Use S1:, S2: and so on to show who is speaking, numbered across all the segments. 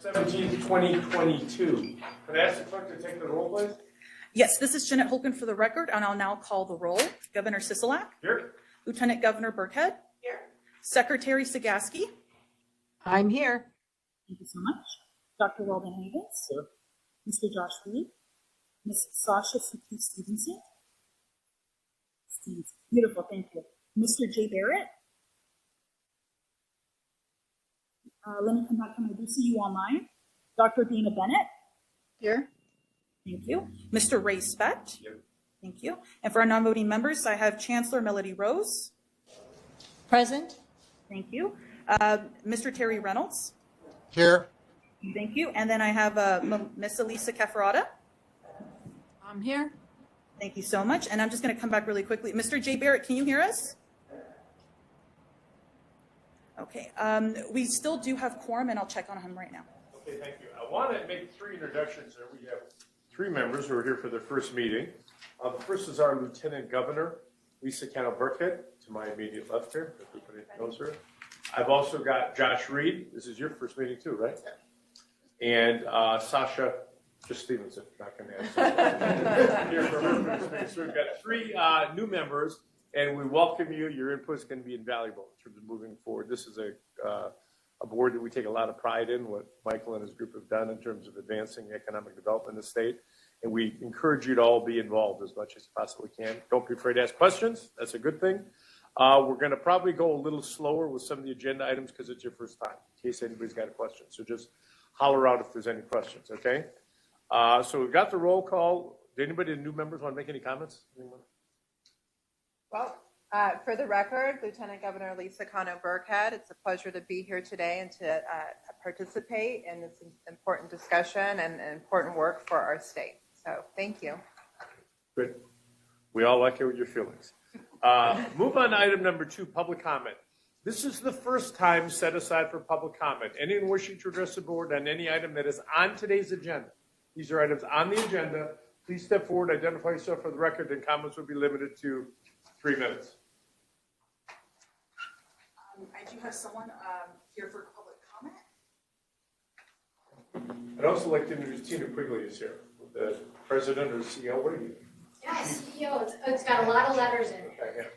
S1: 17th, 2022. Could I ask the clerk to take the roll, please?
S2: Yes, this is Jeanette Holken for the record, and I'll now call the roll. Governor Sisolak.
S1: Here.
S2: Lieutenant Governor Burkhead.
S3: Here.
S2: Secretary Sagaski.
S3: I'm here.
S2: Thank you so much. Dr. Weldon Havens.
S1: Here.
S2: Mr. Josh Reed. Ms. Sasha Stevenson. Beautiful, thank you. Mr. Jay Barrett. Let me come back to my do see you online. Dr. Dana Bennett.
S3: Here.
S2: Thank you. Mr. Ray Spett.
S1: Here.
S2: Thank you. And for our non-voting members, I have Chancellor Melody Rose.
S3: Present.
S2: Thank you. Mr. Terry Reynolds.
S4: Here.
S2: Thank you. And then I have Miss Elisa Cafarata.
S3: I'm here.
S2: Thank you so much. And I'm just going to come back really quickly. Mr. Jay Barrett, can you hear us? Okay. We still do have quorum, and I'll check on him right now.
S1: Okay, thank you. I want to make three introductions here. We have three members who are here for their first meeting. The first is our Lieutenant Governor, Lisa Burkhead, to my immediate left here. Everybody knows her. I've also got Josh Reed. This is your first meeting too, right? And Sasha Stevenson. Not going to answer. Here for her first meeting. So we've got three new members, and we welcome you. Your input is going to be invaluable in terms of moving forward. This is a board that we take a lot of pride in, what Michael and his group have done in terms of advancing economic development in the state. And we encourage you to all be involved as much as you possibly can. Don't be afraid to ask questions. That's a good thing. We're going to probably go a little slower with some of the agenda items because it's your first time, in case anybody's got a question. So just holler out if there's any questions, okay? So we've got the roll call. Did anybody, new members, want to make any comments? Anyone?
S5: Well, for the record, Lieutenant Governor Lisa Burkhead, it's a pleasure to be here today and to participate in this important discussion and important work for our state. So thank you.
S1: Good. We all like it with your feelings. Move on to item number 2, public comment. This is the first time set aside for public comment. Anyone wishing to address the board on any item that is on today's agenda. These are items on the agenda. Please step forward, identify yourself for the record, and comments will be limited to 3 minutes.
S2: I do have someone here for public comment.
S1: I'd also like to introduce Tina Quigley is here, the president or CEO. What are you?
S6: Yeah, CEO. It's got a lot of letters in it.
S1: Okay,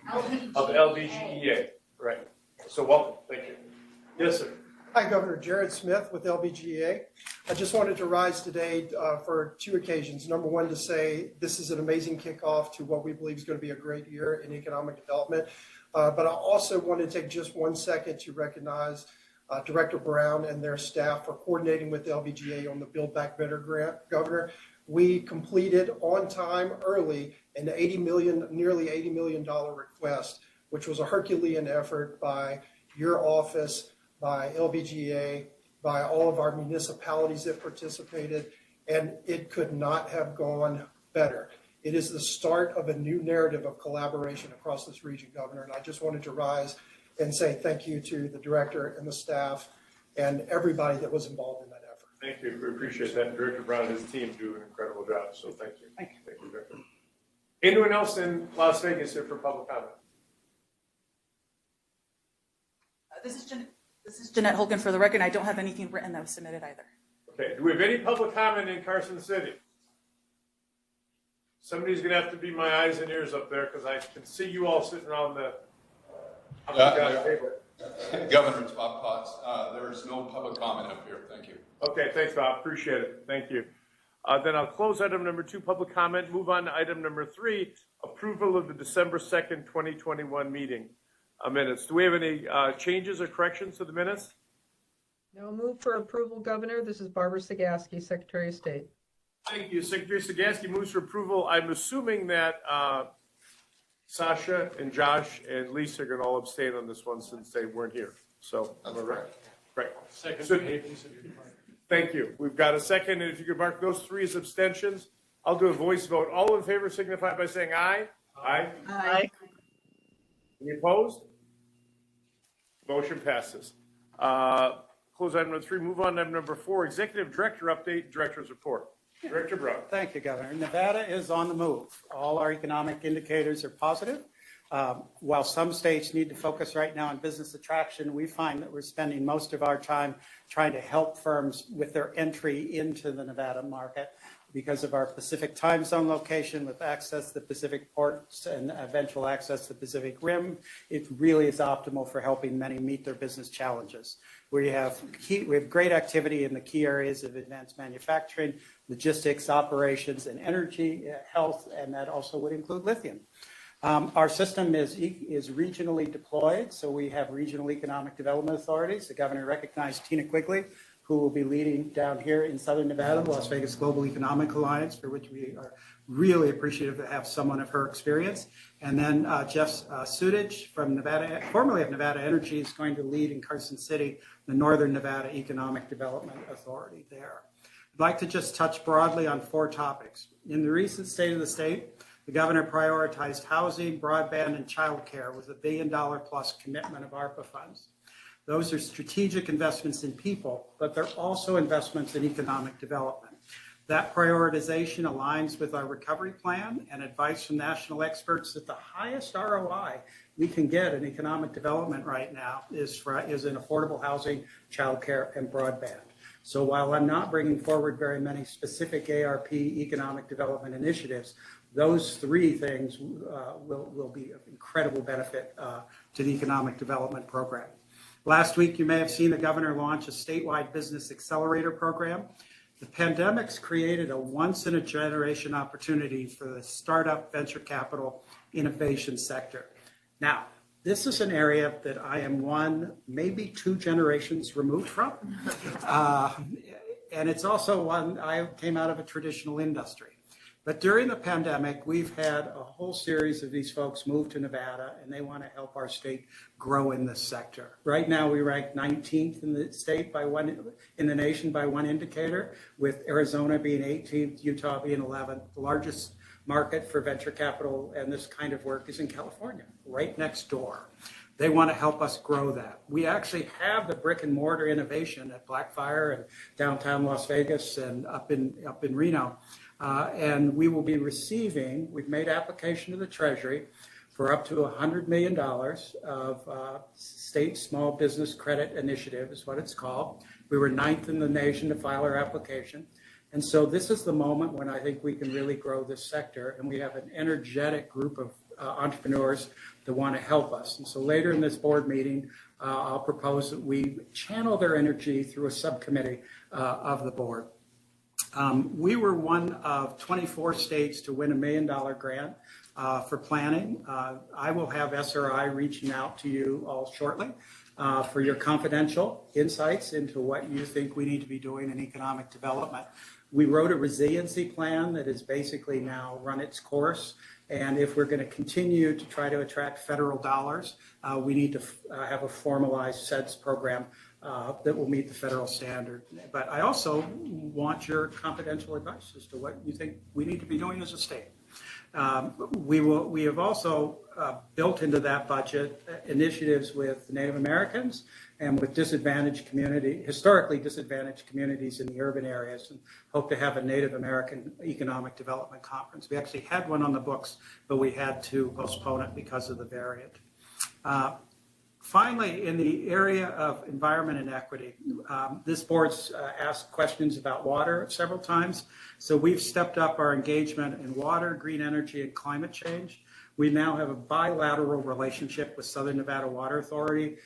S1: of LBGEA. Right. So welcome. Thank you. Yes, sir.
S4: Hi, Governor Jared Smith with LBGEA. I just wanted to rise today for 2 occasions. Number 1, to say this is an amazing kickoff to what we believe is going to be a great year in economic development. But I also want to take just 1 second to recognize Director Brown and their staff for coordinating with LBGEA on the Build Back Better grant. Governor, we completed on time early an nearly $80 million request, which was a Herculean effort by your office, by LBGEA, by all of our municipalities that participated, and it could not have gone better. It is the start of a new narrative of collaboration across this region, Governor, and I just wanted to rise and say thank you to the director and the staff and everybody that was involved in that effort.
S1: Thank you. We appreciate that. Director Brown and his team do an incredible job, so thank you.
S2: Thank you.
S1: Thank you, Director. Anyone else in Las Vegas here for public comment?
S2: This is Jeanette Holken for the record. I don't have anything written that was submitted either.
S1: Okay. Do we have any public comment in Carson City? Somebody's going to have to be my eyes and ears up there because I can see you all sitting on the table.
S7: Governor, it's Bob Potts. There is no public comment up here. Thank you.
S1: Okay, thanks, Bob. Appreciate it. Thank you. Then I'll close item number 2, public comment. Move on to item number 3, approval of the December 2nd, 2021 meeting minutes. Do we have any changes or corrections to the minutes?
S3: No, move for approval, Governor. This is Barbara Sagaski, Secretary of State.
S1: Thank you. Secretary Sagaski moves for approval. I'm assuming that Sasha and Josh and Lisa are going to all abstain on this one since they weren't here. So,
S7: That's
S1: right. Right.
S7: Second.
S1: So, thank you. We've got a second, and if you could mark those 3 as abstentions, I'll do a voice vote. All in favor signify by saying aye. Aye.
S3: Aye.
S1: Any opposed? Motion passes. Close item number 3. Move on to item number 4, Executive Director update, Director's report. Director Brown.
S8: Thank you, Governor. Nevada is on the move. All our economic indicators are positive. While some states need to focus right now on business attraction, we find that we're spending most of our time trying to help firms with their entry into the Nevada market because of our Pacific time zone location with access to the Pacific ports and eventual access to the Pacific Rim. It really is optimal for helping many meet their business challenges. We have great activity in the key areas of advanced manufacturing, logistics, operations, and energy, health, and that also would include lithium. Our system is regionally deployed, so we have regional economic development authorities. The governor recognized Tina Quigley, who will be leading down here in Southern Nevada, the Las Vegas Global Economic Alliance, for which we are really appreciative to have someone of her experience. And then Jeff Sudich from Nevada, formerly of Nevada Energy, is going to lead in Carson City, the Northern Nevada Economic Development Authority there. I'd like to just touch broadly on 4 topics. In the recent State of the State, the governor prioritized housing, broadband, and child care with $1 billion plus commitment of ARPA funds. Those are strategic investments in people, but they're also investments in economic development. That prioritization aligns with our recovery plan and advice from national experts that the highest ROI we can get in economic development right now is in affordable housing, child care, and broadband. So while I'm not bringing forward very many specific ARP economic development initiatives, those 3 things will be of incredible benefit to the economic development program. Last week, you may have seen the governor launch a statewide business accelerator program. The pandemic's created a once-in-a-generation opportunity for the startup venture capital innovation sector. Now, this is an area that I am 1, maybe 2 generations removed from. And it's also one, I came out of a traditional industry. But during the pandemic, we've had a whole series of these folks move to Nevada, and they want to help our state grow in this sector. Right now, we rank 19th in the state in the nation by one indicator, with Arizona being 18th, Utah being 11th. The largest market for venture capital and this kind of work is in California, right next door. They want to help us grow that. We actually have the brick and mortar innovation at Blackfire and downtown Las Vegas and up in Reno. And we will be receiving, we've made application to the Treasury for up to $100 million of state small business credit initiative is what it's called. We were 9th in the nation to file our application. And so this is the moment when I think we can really grow this sector, and we have an energetic group of entrepreneurs that want to help us. And so later in this board meeting, I'll propose that we channel their energy through a subcommittee of the board. We were one of 24 states to win $1 million grant for planning. I will have SRI reaching out to you all shortly for your confidential insights into what you think we need to be doing in economic development. We wrote a resiliency plan that has basically now run its course. And if we're going to continue to try to attract federal dollars, we need to have a formalized SEDS program that will meet the federal standard. But I also want your confidential advice as to what you think we need to be doing as a state. We have also built into that budget initiatives with Native Americans and with historically disadvantaged communities in the urban areas, and hope to have a Native American Economic Development Conference. We actually had one on the books, but we had to postpone it because of the variant. Finally, in the area of environment and equity, this board's asked questions about water several times. So we've stepped up our engagement in water, green energy, and climate change. We now have a bilateral relationship with Southern Nevada Water Authority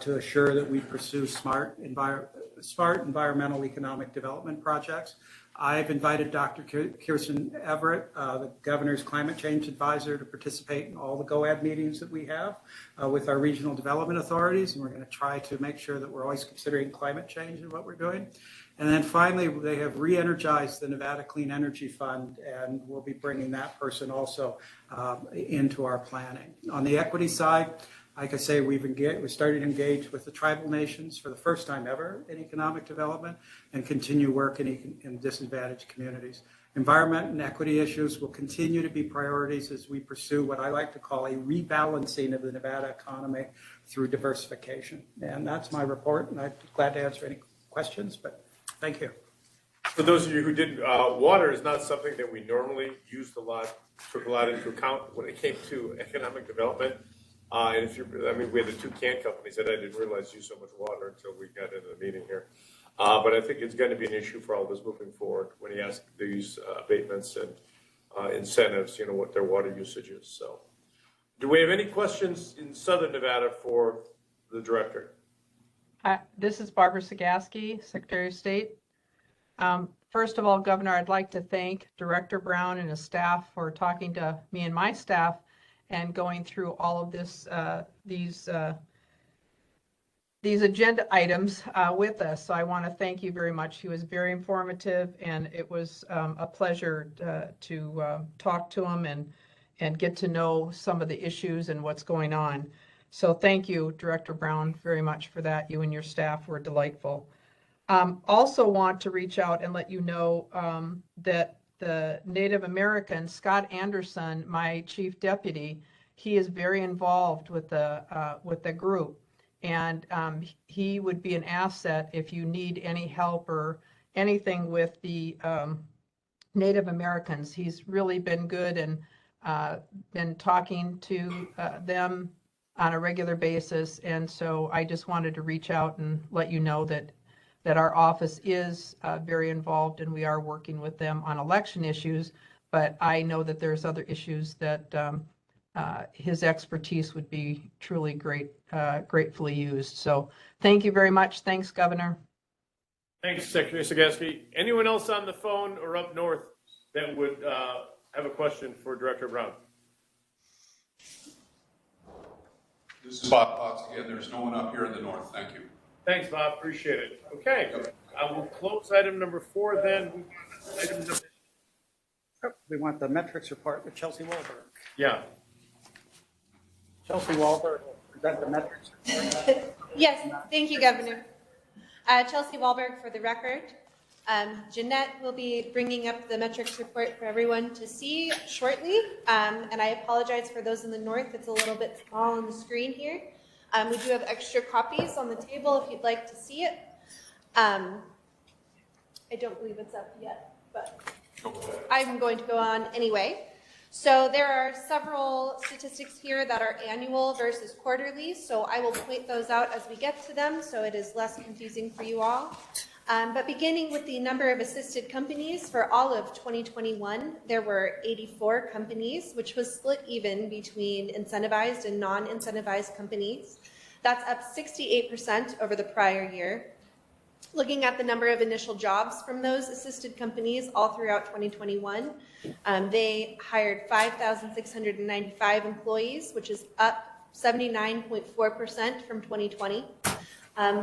S8: to assure that we pursue smart environmental economic development projects. I've invited Dr. Kirsten Everett, the governor's climate change advisor, to participate in all the GOED meetings that we have with our regional development authorities, and we're going to try to make sure that we're always considering climate change in what we're doing. And then finally, they have re-energized the Nevada Clean Energy Fund, and we'll be bringing that person also into our planning. On the equity side, like I say, we started to engage with the tribal nations for the first time ever in economic development and continue work in disadvantaged communities. Environment and equity issues will continue to be priorities as we pursue what I like to call a rebalancing of the Nevada economy through diversification. And that's my report, and I'm glad to answer any questions, but thank you.
S1: For those of you who didn't, water is not something that we normally used a lot, took a lot into account when it came to economic development. And if you're, I mean, we had the two can companies that I didn't realize use so much water until we got into the meeting here. But I think it's going to be an issue for all of us moving forward when you ask these abatements and incentives, you know, what their water usage is. So, do we have any questions in Southern Nevada for the director?
S3: This is Barbara Sagaski, Secretary of State. First of all, Governor, I'd like to thank Director Brown and his staff for talking to me and my staff and going through all of this, these agenda items with us. So I want to thank you very much. He was very informative, and it was a pleasure to talk to him and get to know some of the issues and what's going on. So thank you, Director Brown, very much for that. You and your staff were delightful. Also want to reach out and let you know that the Native American, Scott Anderson, my chief deputy, he is very involved with the group. And he would be an asset if you need any help or anything with the Native Americans. He's really been good and been talking to them on a regular basis. And so I just wanted to reach out and let you know that our office is very involved and we are working with them on election issues. But I know that there's other issues that his expertise would be truly gratefully used. So thank you very much. Thanks, Governor.
S1: Thanks, Secretary Sagaski. Anyone else on the phone or up north that would have a question for Director Brown?
S7: This is Bob Potts again. There's no one up here in the north. Thank you.
S1: Thanks, Bob. Appreciate it. Okay, I will close item number 4 then. Item number...
S8: We want the metrics report with Chelsea Warburg.
S1: Yeah.
S8: Chelsea Warburg will present the metrics report.
S9: Yes, thank you, Governor. Chelsea Warburg for the record. Jeanette will be bringing up the metrics report for everyone to see shortly. And I apologize for those in the north. It's a little bit small on the screen here. We do have extra copies on the table if you'd like to see it. I don't believe it's up yet, but I'm going to go on anyway. So there are several statistics here that are annual versus quarterly, so I will point those out as we get to them so it is less confusing for you all. But beginning with the number of assisted companies for all of 2021, there were 84 companies, which was split even between incentivized and non-incentivized companies. That's up 68% over the prior year. Looking at the number of initial jobs from those assisted companies all throughout 2021, they hired 5,695 employees, which is up 79.4% from 2020.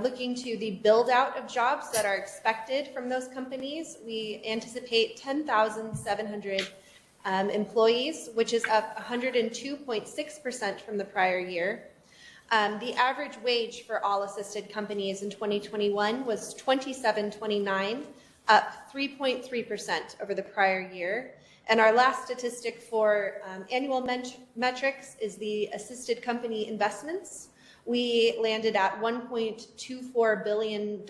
S9: Looking to the build out of jobs that are expected from those companies, we anticipate 10,700 employees, which is up 102.6% from the prior year. The average wage for all assisted companies in 2021 was $27.29, up 3.3% over the prior year. And our last statistic for annual metrics is the assisted company investments. We landed at $1.24 billion,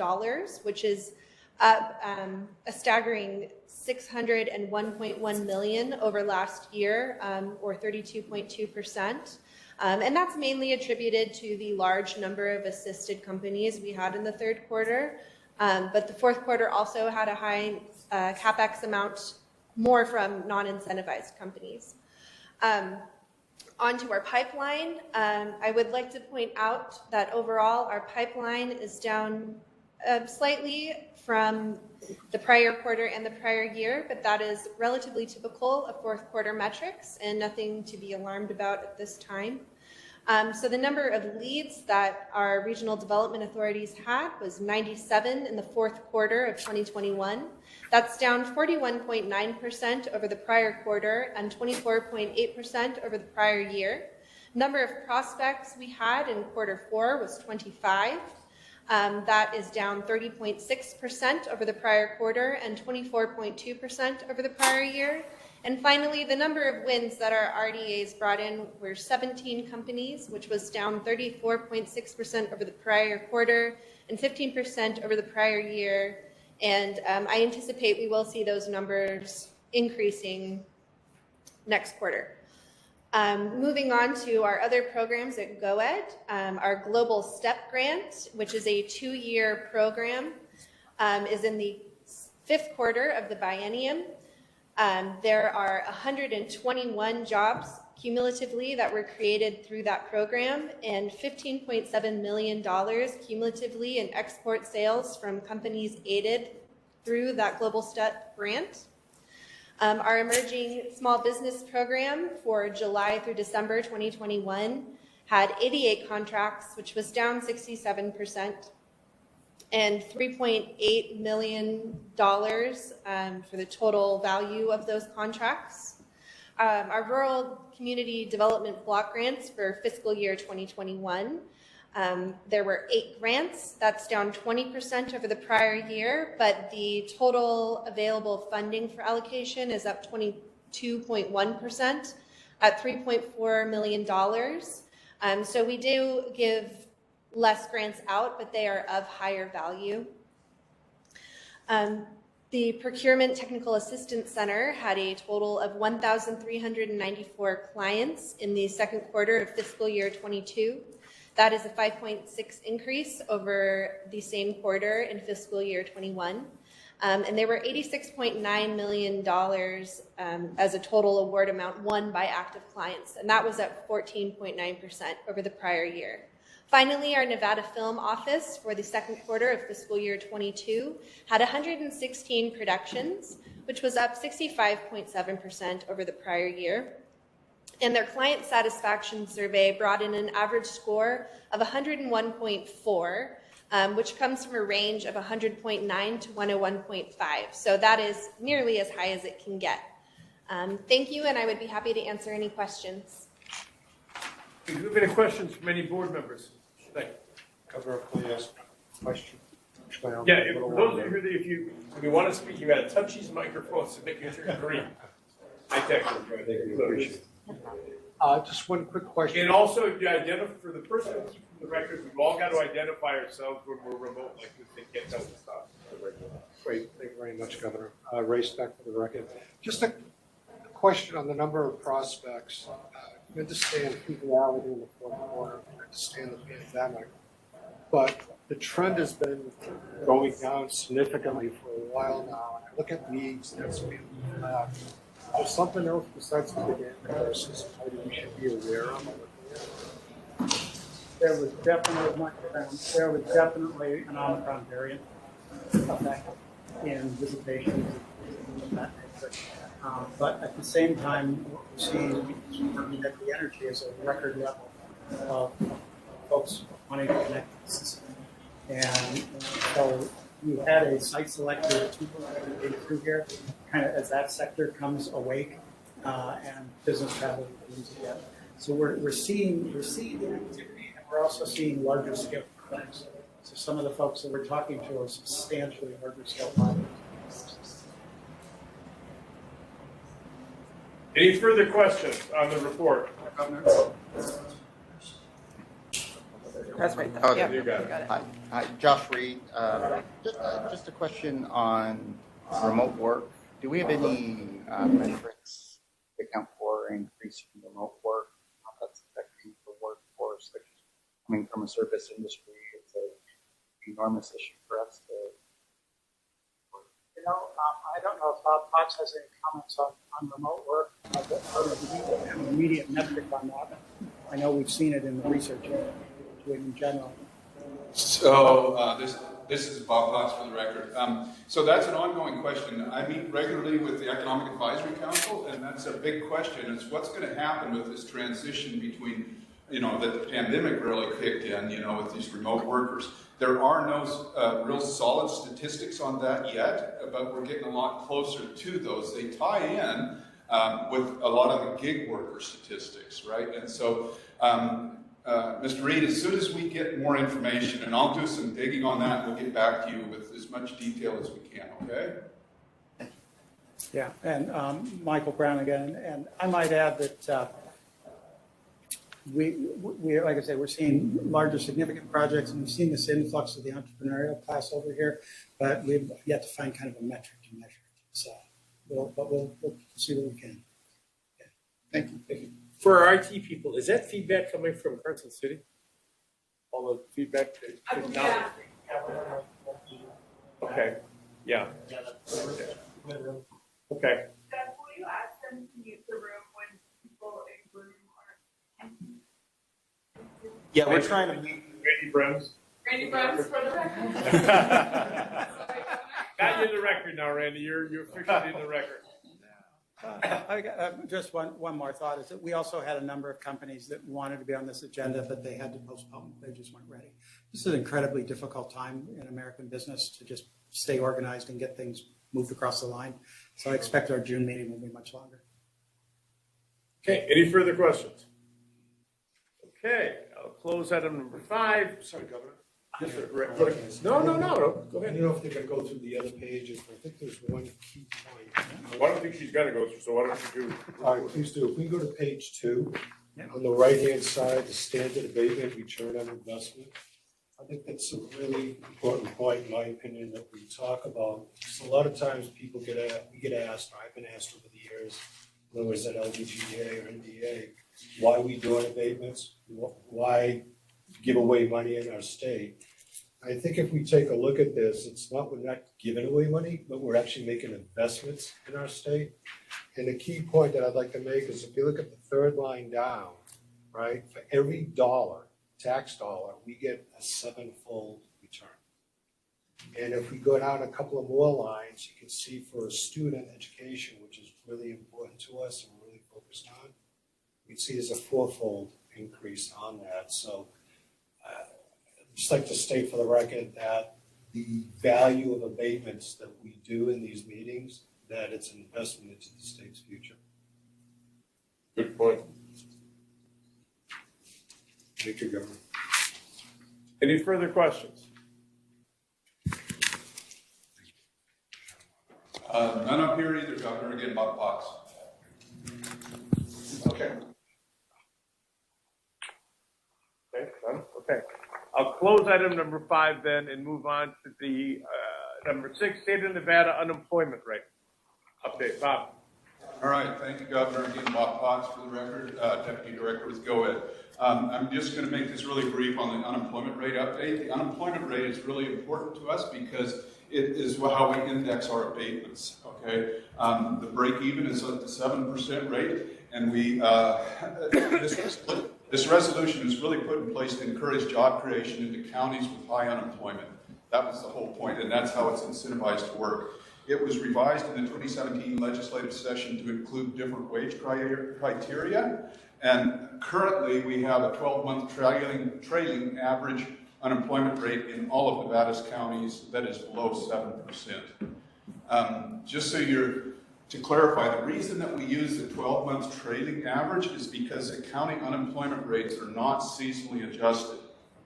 S9: which is up a staggering $601.1 million over last year, or 32.2%. And that's mainly attributed to the large number of assisted companies we had in the third quarter. But the fourth quarter also had a high CapEx amount, more from non-incentivized companies. Onto our pipeline, I would like to point out that overall our pipeline is down slightly from the prior quarter and the prior year, but that is relatively typical of fourth quarter metrics and nothing to be alarmed about at this time. So the number of leads that our regional development authorities had was 97 in the fourth quarter of 2021. That's down 41.9% over the prior quarter and 24.8% over the prior year. Number of prospects we had in quarter 4 was 25. That is down 30.6% over the prior quarter and 24.2% over the prior year. And finally, the number of wins that our RDAs brought in were 17 companies, which was down 34.6% over the prior quarter and 15% over the prior year. And I anticipate we will see those numbers increasing next quarter. Moving on to our other programs at GOED, our Global STEP Grant, which is a 2-year program, is in the 5th quarter of the biennium. There are 121 jobs cumulatively that were created through that program and $15.7 million cumulatively in export sales from companies aided through that Global STEP grant. Our emerging small business program for July through December 2021 had 88 contracts, which was down 67%, and $3.8 million for the total value of those contracts. Our rural community development block grants for fiscal year 2021, there were 8 grants. That's down 20% over the prior year, but the total available funding for allocation is up 22.1% at $3.4 million. So we do give less grants out, but they are of higher value. The Procurement Technical Assistance Center had a total of 1,394 clients in the 2nd quarter of fiscal year 22. That is a 5.6 increase over the same quarter in fiscal year 21. And there were $86.9 million as a total award amount won by active clients, and that was up 14.9% over the prior year. Finally, our Nevada Film Office for the 2nd quarter of fiscal year 22 had 116 productions, which was up 65.7% over the prior year. And their client satisfaction survey brought in an average score of 101.4, which comes from a range of 100.9 to 101.5. So that is nearly as high as it can get. Thank you, and I would be happy to answer any questions.
S1: Do you have any questions from any board members? Thank you.
S10: Governor, please ask a question.
S1: Yeah, for those of you that if you want to speak, you got to touch these microphones to make sure you're green. I technically right there.
S10: Appreciate it. Just one quick question.
S1: And also, you identify for the person who keeps the records, we've all got to identify ourselves when we're remote like this and get done with stuff.
S10: Great, thank you very much, Governor. Ray Speck for the record. Just a question on the number of prospects. I understand reality in the 4th quarter. I understand the pandemic, but the trend has been going down significantly for a while now. And I look at leads that's been there's something else besides the big increases we should be aware of.
S8: There was definitely an Omicron variant effect in visitation. But at the same time, what we're seeing is that the energy is a record level of folks wanting to connect to the system. And so we had a site-selected through here, kind of as that sector comes awake and business travel begins again. So we're seeing the activity, and we're also seeing larger scale projects. So some of the folks that we're talking to are substantially larger scale projects.
S1: Any further questions on the report?
S8: Governor?
S2: That's right.
S11: Okay.
S2: Yep,
S1: You got it.
S11: Hi, Josh Reed. Just a question on remote work. Do we have any metrics to account for increasing remote work? How that's affecting the workforce, like coming from a service industry? It's an enormous issue for us.
S8: I don't know if Bob Potts has any comments on remote work. An immediate metric on that. I know we've seen it in the research in general.
S7: So this is Bob Potts for the record. So that's an ongoing question. I meet regularly with the Economic Advisory Council, and that's a big question. It's what's going to happen with this transition between, that the pandemic really kicked in, with these remote workers. There are no real solid statistics on that yet, but we're getting a lot closer to those. They tie in with a lot of the gig worker statistics, right? And so, Mr. Reed, as soon as we get more information, and I'll do some digging on that, we'll get back to you with as much detail as we can, okay?
S8: Yeah, and Michael Brown again, and I might add that we, like I said, we're seeing larger significant projects, and we've seen this influx of the entrepreneurial class over here, but we've yet to find kind of a metric to measure it. So, we'll see what we can. Okay. Thank you. Thank you.
S1: For our IT people, is that feedback coming from Carson City? All the feedback?
S2: Yeah.
S1: Okay, yeah. Okay.
S12: Steph, will you ask them to mute the room when people in room are?
S11: Yeah, we're trying to mute.
S1: Randy Brems.
S12: Randy Brems for the record.
S1: Got you in the record now, Randy. You're officially in the record.
S8: I got, just one more thought is that we also had a number of companies that wanted to be on this agenda, but they had to postpone. They just weren't ready. This is an incredibly difficult time in American business to just stay organized and get things moved across the line. So I expect our June meeting will be much longer.
S1: Okay, any further questions? Okay, I'll close item number 5. Sorry, Governor. Yes, sir. No. Go ahead.
S10: I don't know if they're gonna go through the other pages, but I think there's one key point.
S1: Well, I don't think she's gonna go through, so why don't you do?
S10: All right, please do. If we go to page 2, on the right-hand side, the standard abatement return on investment. I think that's a really important point, in my opinion, that we talk about. Because a lot of times people we get asked, or I've been asked over the years, whether it's at LBGA or NDA, why are we doing abatements? Why give away money in our state? I think if we take a look at this, we're not giving away money, but we're actually making investments in our state. And the key point that I'd like to make is if you look at the third line down, right, for every dollar, tax dollar, we get a 7-fold return. And if we go down a couple of more lines, you can see for student education, which is really important to us and we're really focused on, we'd see there's a 4-fold increase on that. So I'd just like to state for the record that the value of abatements that we do in these meetings, that it's an investment into the state's future.
S1: Good point.
S10: Thank you, Governor.
S1: Any further questions?
S7: None up here either, Governor. Again, Bob Fox.
S1: Okay. Okay, done? Okay. I'll close item number 5 then and move on to the number 6, State of Nevada unemployment rate. Update, Bob.
S7: All right, thank you, Governor. Again, Bob Potts for the record, Deputy Director with GOED. I'm just going to make this really brief on the unemployment rate update. The unemployment rate is really important to us because it is how we index our abatements, okay? The break even is at the 7% rate, and this resolution is really put in place to encourage job creation into counties with high unemployment. That was the whole point, and that's how it's incentivized to work. It was revised in the 2017 legislative session to include different wage criteria, and currently we have a 12-month trailing average unemployment rate in all of Nevada's counties that is below 7%. Just so to clarify, the reason that we use the 12-month trailing average is because the county unemployment rates are not seasonally adjusted.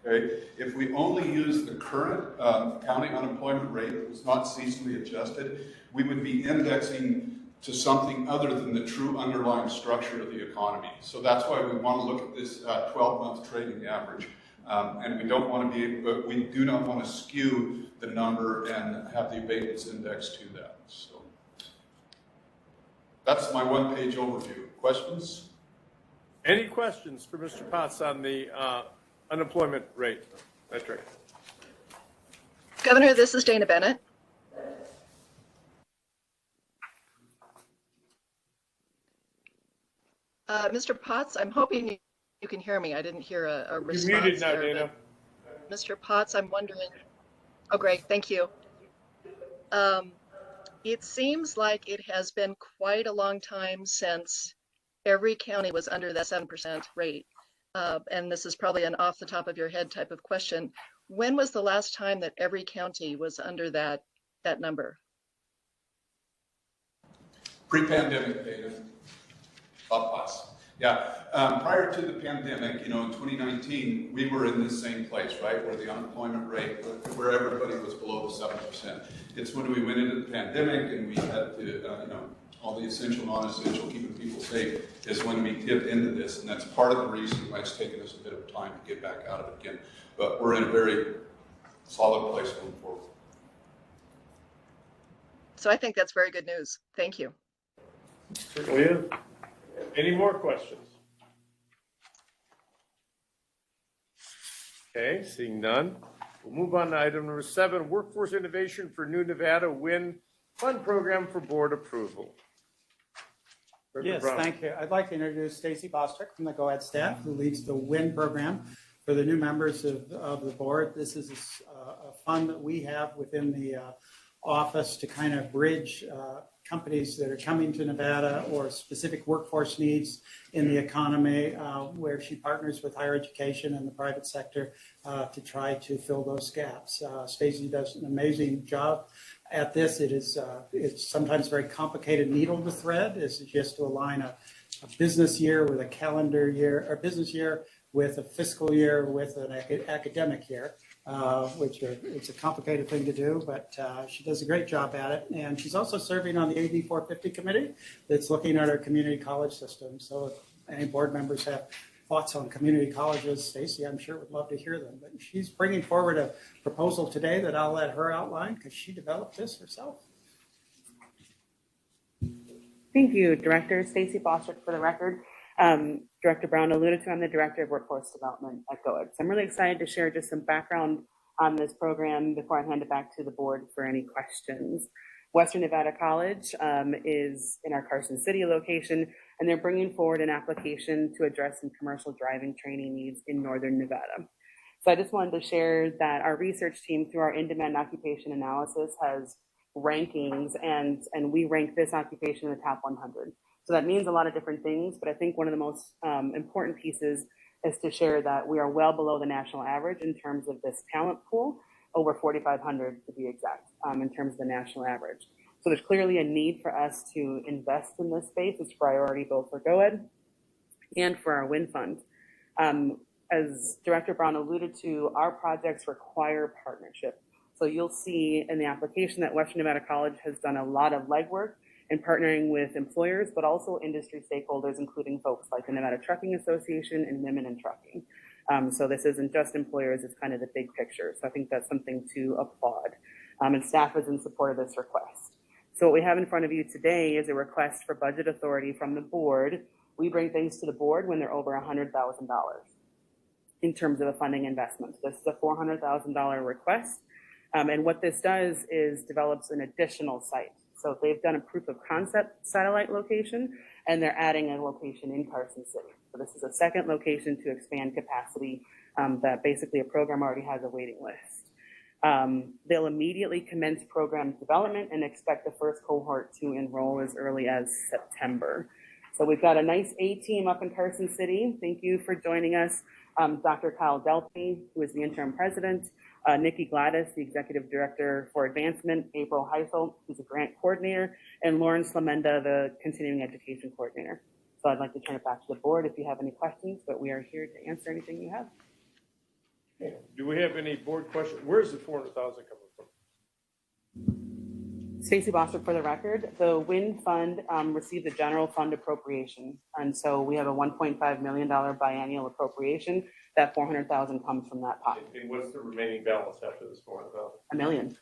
S7: Okay? If we only use the current county unemployment rate that was not seasonally adjusted, we would be indexing to something other than the true underlying structure of the economy. So that's why we want to look at this 12-month trailing average. And we do not want to skew the number and have the abatements indexed to that. So that's my one-page overview. Questions?
S1: Any questions for Mr. Potts on the unemployment rate metric?
S13: Governor, this is Dana Bennett. Mr. Potts, I'm hoping you can hear me. I didn't hear a response.
S1: You're muted now, Dana.
S13: Mr. Potts, I'm wondering. Oh, great. Thank you. It seems like it has been quite a long time since every county was under that 7% rate. And this is probably an off the top of your head type of question. When was the last time that every county was under that number?
S7: Pre-pandemic data. Plus. Yeah, prior to the pandemic, in 2019, we were in this same place, right, where the unemployment rate, where everybody was below the 7%. It's when we went into the pandemic and we had to, all the essential, non-essential, keeping people safe, is when we dip into this, and that's part of the reason why it's taken us a bit of time to get back out of it again. But we're in a very solid place going forward.
S13: So I think that's very good news. Thank you.
S1: Certainly is. Any more questions? Okay, seeing none. We'll move on to item number 7, Workforce Innovation for New Nevada WINN Fund Program for Board Approval.
S8: Yes, thank you. I'd like to introduce Stacy Bostrick from the GOED staff, who leads the WINN program for the new members of the board. This is a fund that we have within the office to kind of bridge companies that are coming to Nevada or specific workforce needs in the economy, where she partners with higher education and the private sector to try to fill those gaps. Stacy does an amazing job at this. It's sometimes very complicated needle to thread. It's just to align a business year with a calendar year, or business year with a fiscal year with an academic year. It's a complicated thing to do, but she does a great job at it. And she's also serving on the AB 450 committee that's looking at our community college system. So if any board members have thoughts on community colleges, Stacy, I'm sure would love to hear them. But she's bringing forward a proposal today that I'll let her outline because she developed this herself.
S14: Thank you, Director. Stacy Bostrick for the record. Director Brown alluded to, I'm the Director of Workforce Development at GOED. So I'm really excited to share just some background on this program before I hand it back to the board for any questions. Western Nevada College is in our Carson City location, and they're bringing forward an application to address some commercial driving training needs in Northern Nevada. So I just wanted to share that our research team, through our in-demand occupation analysis, has rankings, and we rank this occupation in the top 100. So that means a lot of different things, but I think one of the most important pieces is to share that we are well below the national average in terms of this talent pool, over 4,500 to be exact, in terms of the national average. So there's clearly a need for us to invest in this space. It's a priority both for GOED and for our WINN fund. As Director Brown alluded to, our projects require partnership. So you'll see in the application that Western Nevada College has done a lot of legwork in partnering with employers, but also industry stakeholders, including folks like the Nevada Trucking Association and Women in Trucking. So this isn't just employers, it's kind of the big picture. So I think that's something to applaud. And staff is in support of this request. So what we have in front of you today is a request for budget authority from the board. We bring things to the board when they're over $100,000 in terms of a funding investment. This is a $400,000 request. And what this does is develops an additional site. So they've done a proof of concept satellite location, and they're adding a location in Carson City. So this is a second location to expand capacity that basically a program already has a waiting list. They'll immediately commence program development and expect the first cohort to enroll as early as September. So we've got a nice A team up in Carson City. Thank you for joining us. Dr. Kyle Delpy, who is the interim president, Nikki Gladys, the executive director for advancement, April Heisel, who's a grant coordinator, and Lauren Slamenda, the continuing education coordinator. So I'd like to turn it back to the board if you have any questions, but we are here to answer anything you have.
S1: Okay. Do we have any board questions? Where's the $400,000 coming from?
S14: Stacy Bostrick for the record. The WINN fund received a general fund appropriation. And so we have a $1.5 million biannual appropriation. That $400,000 comes from that pot.
S1: And what's the remaining balance after this $400,000?
S14: $1 million.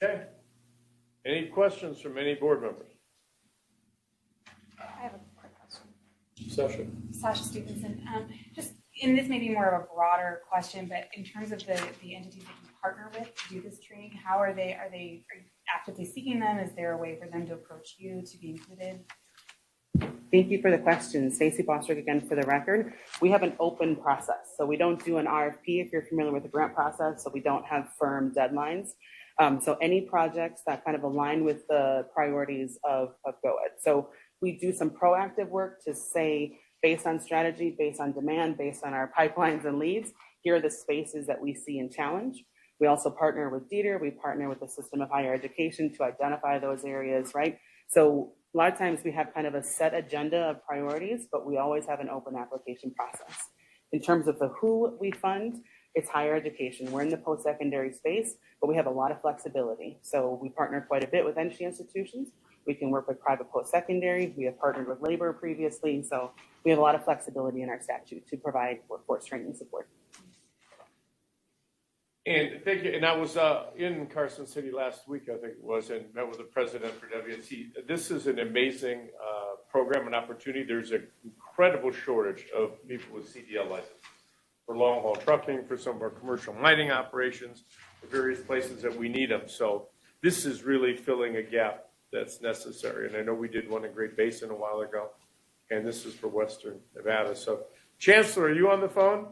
S1: Okay. Any questions from any board members?
S15: I have a quick question.
S1: Sasha
S15: Stevenson. And this may be more of a broader question, but in terms of the entities that you partner with to do this training, how are you actively seeking them? Is there a way for them to approach you to be included?
S14: Thank you for the question. Stacy Bostrick again for the record. We have an open process. So we don't do an RFP if you're familiar with the grant process, so we don't have firm deadlines. So any projects that kind of align with the priorities of GOED. So we do some proactive work to say, based on strategy, based on demand, based on our pipelines and leads, here are the spaces that we see and challenge. We also partner with DETR. We partner with the system of higher education to identify those areas, right? So a lot of times we have kind of a set agenda of priorities, but we always have an open application process. In terms of the who we fund, It's higher education. We're in the post-secondary space, but we have a lot of flexibility. So we partner quite a bit with entry institutions. We can work with private post-secondary. We have partnered with labor previously. So we have a lot of flexibility in our statute to provide workforce training support.
S1: And thank you. And I was in Carson City last week, I think it was, and met with the president for WT. This is an amazing program and opportunity. There's an incredible shortage of people with CDL licenses for long haul trucking, for some of our commercial mining operations, for various places that we need them. So this is really filling a gap that's necessary. And I know we did one in Great Basin a while ago, and this is for Western Nevada. So Chancellor, are you on the phone?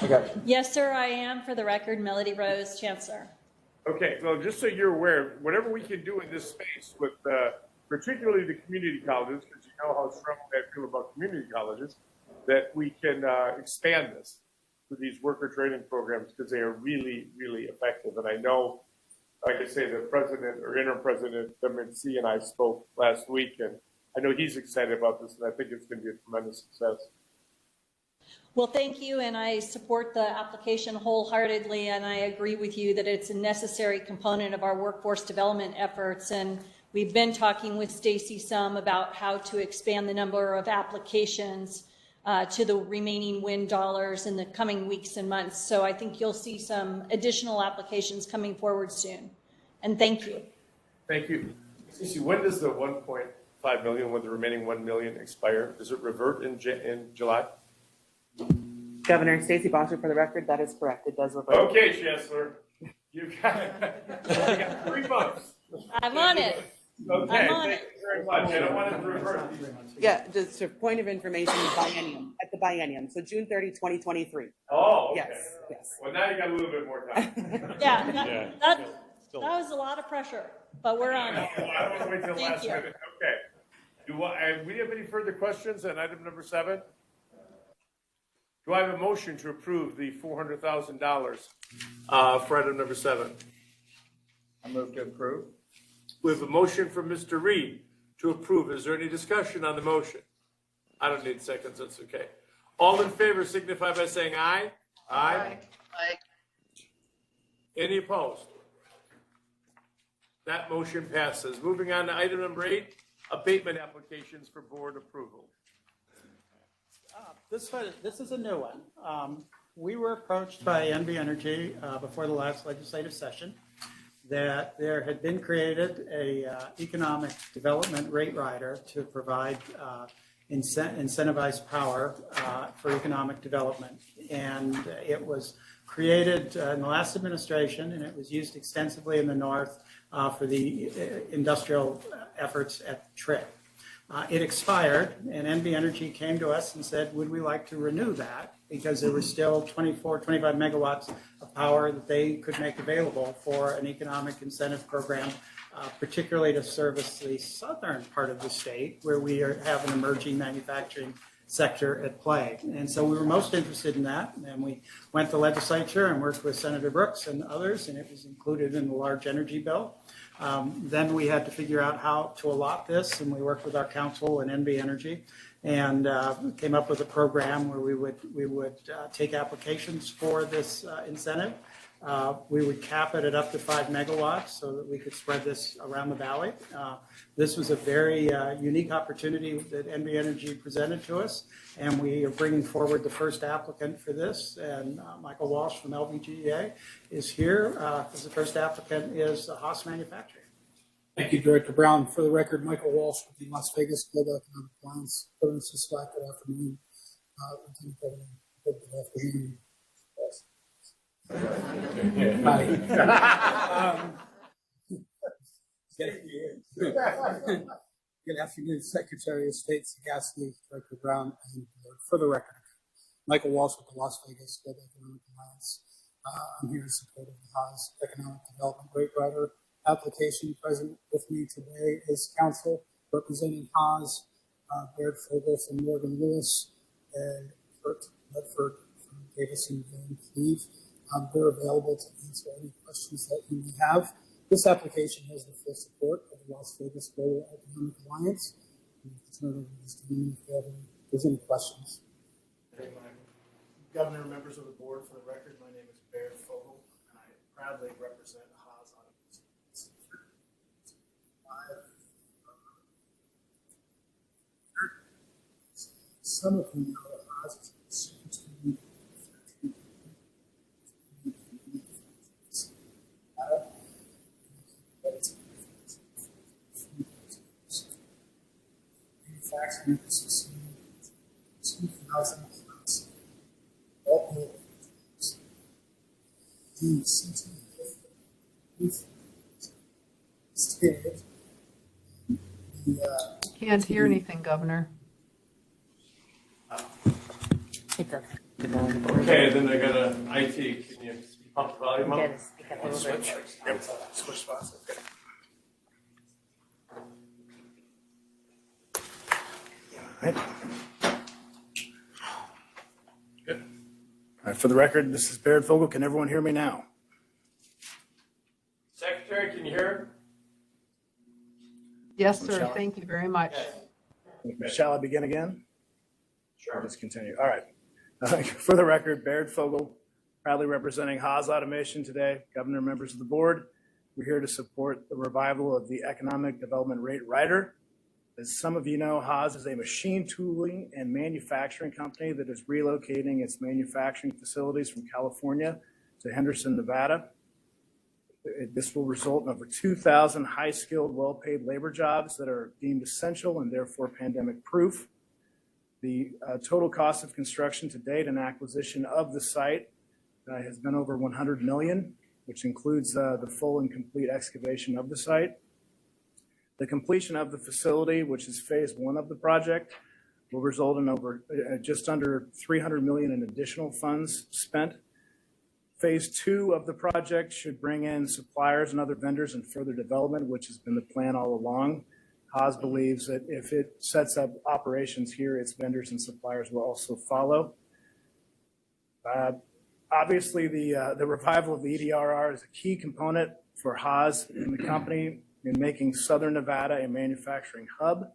S16: Okay. Yes, sir, I am. For the record, Melody Rose, Chancellor.
S1: Okay, well, just so you're aware, whatever we can do in this space with particularly the community colleges, because you know how strongly I feel about community colleges, that we can expand this to these worker training programs because they are really, really effective. And I know, like I say, the president or interim president, WMC, and I spoke last week, and I know he's excited about this, and I think it's going to be a tremendous success.
S16: Well, thank you, and I support the application wholeheartedly, and I agree with you that it's a necessary component of our workforce development efforts. And we've been talking with Stacy some about how to expand the number of applications to the remaining WINN dollars in the coming weeks and months. So I think you'll see some additional applications coming forward soon. And thank you.
S1: Thank you. Stacy, when does the 1.5 million, when the remaining 1 million expire? Does it revert in July?
S14: Governor Stacy Bostwick, for the record, that is correct. It does revert.
S1: Okay, Chancellor. You got 3 months.
S16: I'm on it.
S1: Okay,
S16: I'm on
S1: thank you very much. I don't want it to revert.
S14: Yeah, just a point of information, biennium, at the biennium. So June 30, 2023.
S1: Oh, okay.
S14: Yes, yes.
S1: Well, now you got a little bit more time.
S16: That was a lot of pressure, but we're on it.
S1: I don't want to wait till the last
S16: you.
S1: minute. Okay. Do we have any further questions on item number 7? Do I have a motion to approve the $400,000 for item number 7?
S11: I move to approve.
S1: We have a motion from Mr. Reed to approve. Is there any discussion on the motion? I don't need seconds. That's okay. All in favor signify by saying aye. Aye.
S13: Aye.
S1: Any opposed? That motion passes. Moving on to item number 8, abatement applications for board approval.
S8: This is a new one. We were approached by NB Energy before the last legislative session that there had been created a economic development rate rider to provide incentivized power for economic development. And it was created in the last administration, and it was used extensively in the north for the industrial efforts at TRIC. It expired, and NB Energy came to us and said, would we like to renew that? Because there was still 25 megawatts of power that they could make available for an economic incentive program, particularly to service the southern part of the state where we have an emerging manufacturing sector at play. And so we were most interested in that, and we went to the legislature and worked with Senator Brooks and others, and it was included in the large energy bill. Then we had to figure out how to allot this, and we worked with our council and NB Energy and came up with a program where we would take applications for this incentive. We would cap it at up to 5 megawatts so that we could spread this around the valley. This was a very unique opportunity that NB Energy presented to us, and we are bringing forward the first applicant for this. And Michael Walsh from LVGEA is here. As the first applicant is HAAS Manufacturing.
S10: Thank you, Director Brown. For the record, Michael Walsh with the Las Vegas Global Economic Alliance. Governor Sisolak, good afternoon. Lieutenant Governor, good afternoon. Hi. Good afternoon, Secretary of State Sagasti, Director Brown, and for the record, Michael Walsh with the Las Vegas Global Economic Alliance. I'm here in support of the HAAS Economic Development Rate Rider application. Present with me today is counsel representing HAAS, Baird Fogel from Morgan Lewis, and Kurt Medford from Davis and Van Cleve. They're available to answer any questions that you may have. This application has the full support of the Las Vegas Global Economic Alliance. I'm going to turn it over to Jeannie if you have any
S17: there's any questions. Hey, Governor, members of the board, for the record, my name is Baird Fogel, and I proudly represent HAAS Automation. Some of you know that HAAS is soon to be manufacturing facility, 2,000 plus, all the city state.
S3: Can't hear anything, Governor.
S1: Okay, then I got a IT. Can you pump the volume up?
S17: Switch. Yep. Switch spots. Okay. All right, for the record, this is Baird Fogel. Can everyone hear me now?
S1: Secretary, can you hear?
S3: Yes, sir.
S17: Michelle?
S3: Thank you very much.
S17: Shall I begin again?
S1: Sure.
S17: I'll just continue. All right. For the record, Baird Fogel, proudly representing HAAS Automation today. Governor, members of the board, we're here to support the revival of the Economic Development Rate Rider. As some of you know, HAAS is a machine tooling and manufacturing company that is relocating its manufacturing facilities from California to Henderson, Nevada. This will result in over 2,000 high-skilled, well-paid labor jobs that are deemed essential and therefore pandemic-proof. The total cost of construction to date and acquisition of the site has been over $100 million, which includes the full and complete excavation of the site. The completion of the facility, which is phase one of the project, will result in over just under $300 million in additional funds spent. Phase two of the project should bring in suppliers and other vendors and further development, which has been the plan all along. HAAS believes that if it sets up operations here, its vendors and suppliers will also follow. Obviously, the revival of the EDRR is a key component for HAAS and the company in making Southern Nevada a manufacturing hub.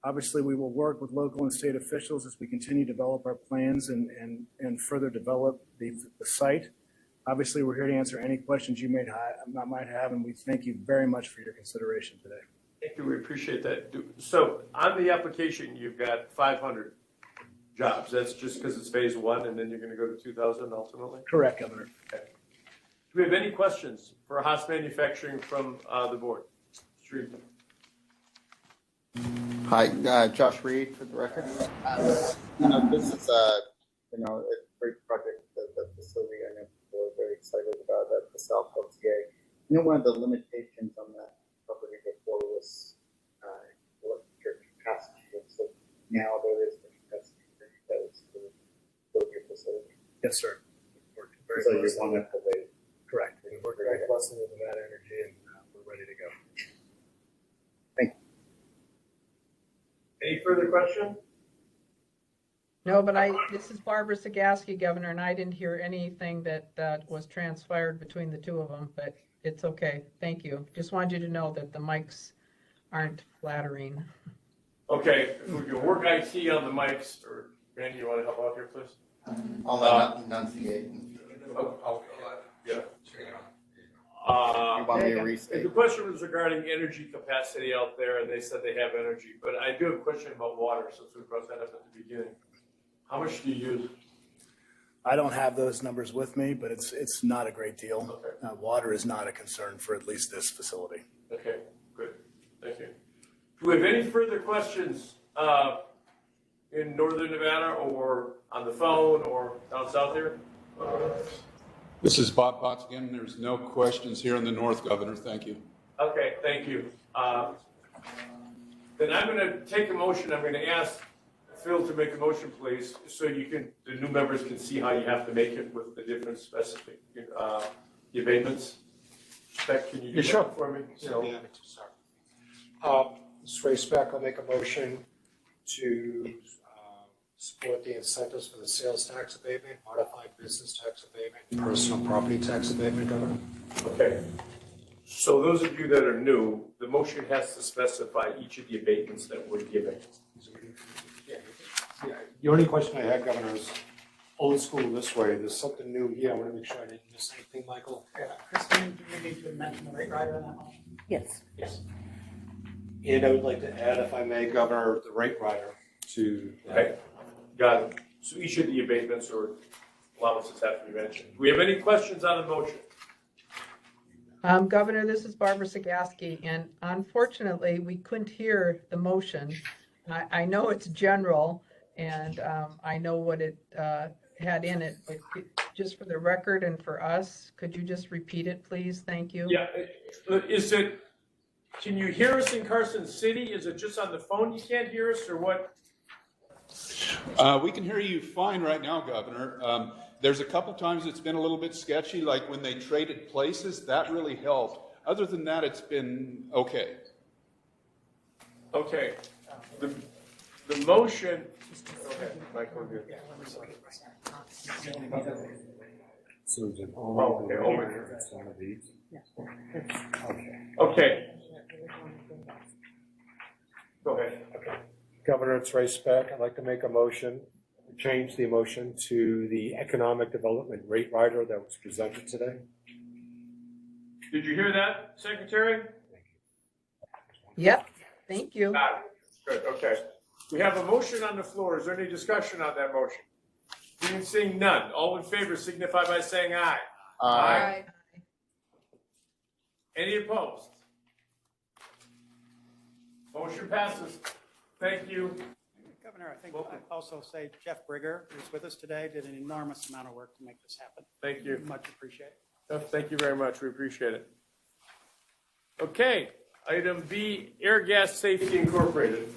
S17: Obviously, we will work with local and state officials as we continue to develop our plans and further develop the site. Obviously, we're here to answer any questions you might have, and we thank you very much for your consideration today.
S1: Thank you, we appreciate that. So on the application, you've got 500 jobs. That's just because it's phase one, and then you're going to go to 2,000 ultimately?
S17: Correct, Governor.
S1: Okay. Do we have any questions for HAAS Manufacturing from the board? Street.
S11: Hi, Josh Reed for the record. This is a great project, the facility. I know people are very excited about that, the South LTA. One of the limitations on that property before was electric capacity. So now there is the capacity for you guys to build your facility.
S17: Yes, sir. We're very
S11: so
S17: close.
S11: You want to wait.
S17: Correct. We work very closely with Nevada Energy, and we're ready to go.
S11: Thank you.
S1: Any further questions?
S3: No, but this is Barbara Sagaski, Governor, and I didn't hear anything that was transpired between the two of them, but it's okay. Thank you. Just wanted you to know that the mics aren't flattering.
S1: Okay, if we can work IT on the mics, or Randy, you want to help out here, please?
S11: I'll enunciate.
S1: Yeah.
S11: You want me to restate?
S1: The question was regarding energy capacity out there, and they said they have energy, but I do have a question about water, since we brought that up at the beginning. How much do you use?
S17: I don't have those numbers with me, but it's not a great deal.
S1: Okay.
S17: Water is not a concern for at least this facility.
S1: Okay, good. Thank you. Do we have any further questions in Northern Nevada or on the phone or down south here?
S7: This is Bob Potts again. There's no questions here in the north, Governor. Thank you.
S1: Okay, thank you. Then I'm going to take a motion. I'm going to ask Phil to make a motion, please, so the new members can see how you have to make it with the different specific the abatements. Spec, can you do that for me?
S10: Yeah, Mr. Ray Speck, I'll make a motion to support the incentives for the sales tax abatement, modified business tax abatement, personal property tax abatement, Governor.
S1: Okay. So those of you that are new, the motion has to specify each of the abatements that we're giving.
S10: Yeah, Yeah, the only question I had, Governor, is old school this way. There's something new here. I want to make sure I didn't miss anything, Michael.
S3: Christine, do we need to mention the rate rider on that one?
S14: Yes.
S10: Yes. And I would like to add, if I may, Governor, the rate rider to.
S1: Okay, got it. So each of the abatements or allowances have to be mentioned. Do we have any questions on the motion?
S3: Governor, this is Barbara Sagaski, and unfortunately, we couldn't hear the motion. I know it's general, and I know what it had in it, but just for the record and for us, could you just repeat it, please? Thank you.
S1: Yeah, can you hear us in Carson City? Is it just on the phone you can't hear us, or what?
S7: We can hear you fine right now, Governor. There's a couple times it's been a little bit sketchy, like when they traded places. That really helped. Other than that, it's been okay.
S1: Okay. The motion. Okay, Michael, good.
S10: So is it
S1: okay, over here.
S10: It's one of these? Okay.
S1: Okay. Go ahead.
S10: Okay. Governor, it's Ray Speck. I'd like to make a motion, change the motion to the economic development rate rider that was presented today.
S1: Did you hear that, Secretary?
S3: Yep, thank you.
S1: Got it. Good, okay. We have a motion on the floor. Is there any discussion on that motion? Seeing none. All in favor signify by saying aye.
S5: Aye.
S1: Any opposed? Motion passes. Thank you.
S8: Governor, I think I'd also say Jeff Brigger, who's with us today, did an enormous amount of work to make this happen.
S1: Thank you.
S8: Much appreciated.
S1: Thank you very much. We appreciate it. Okay, item B, Airgas Safety Incorporated.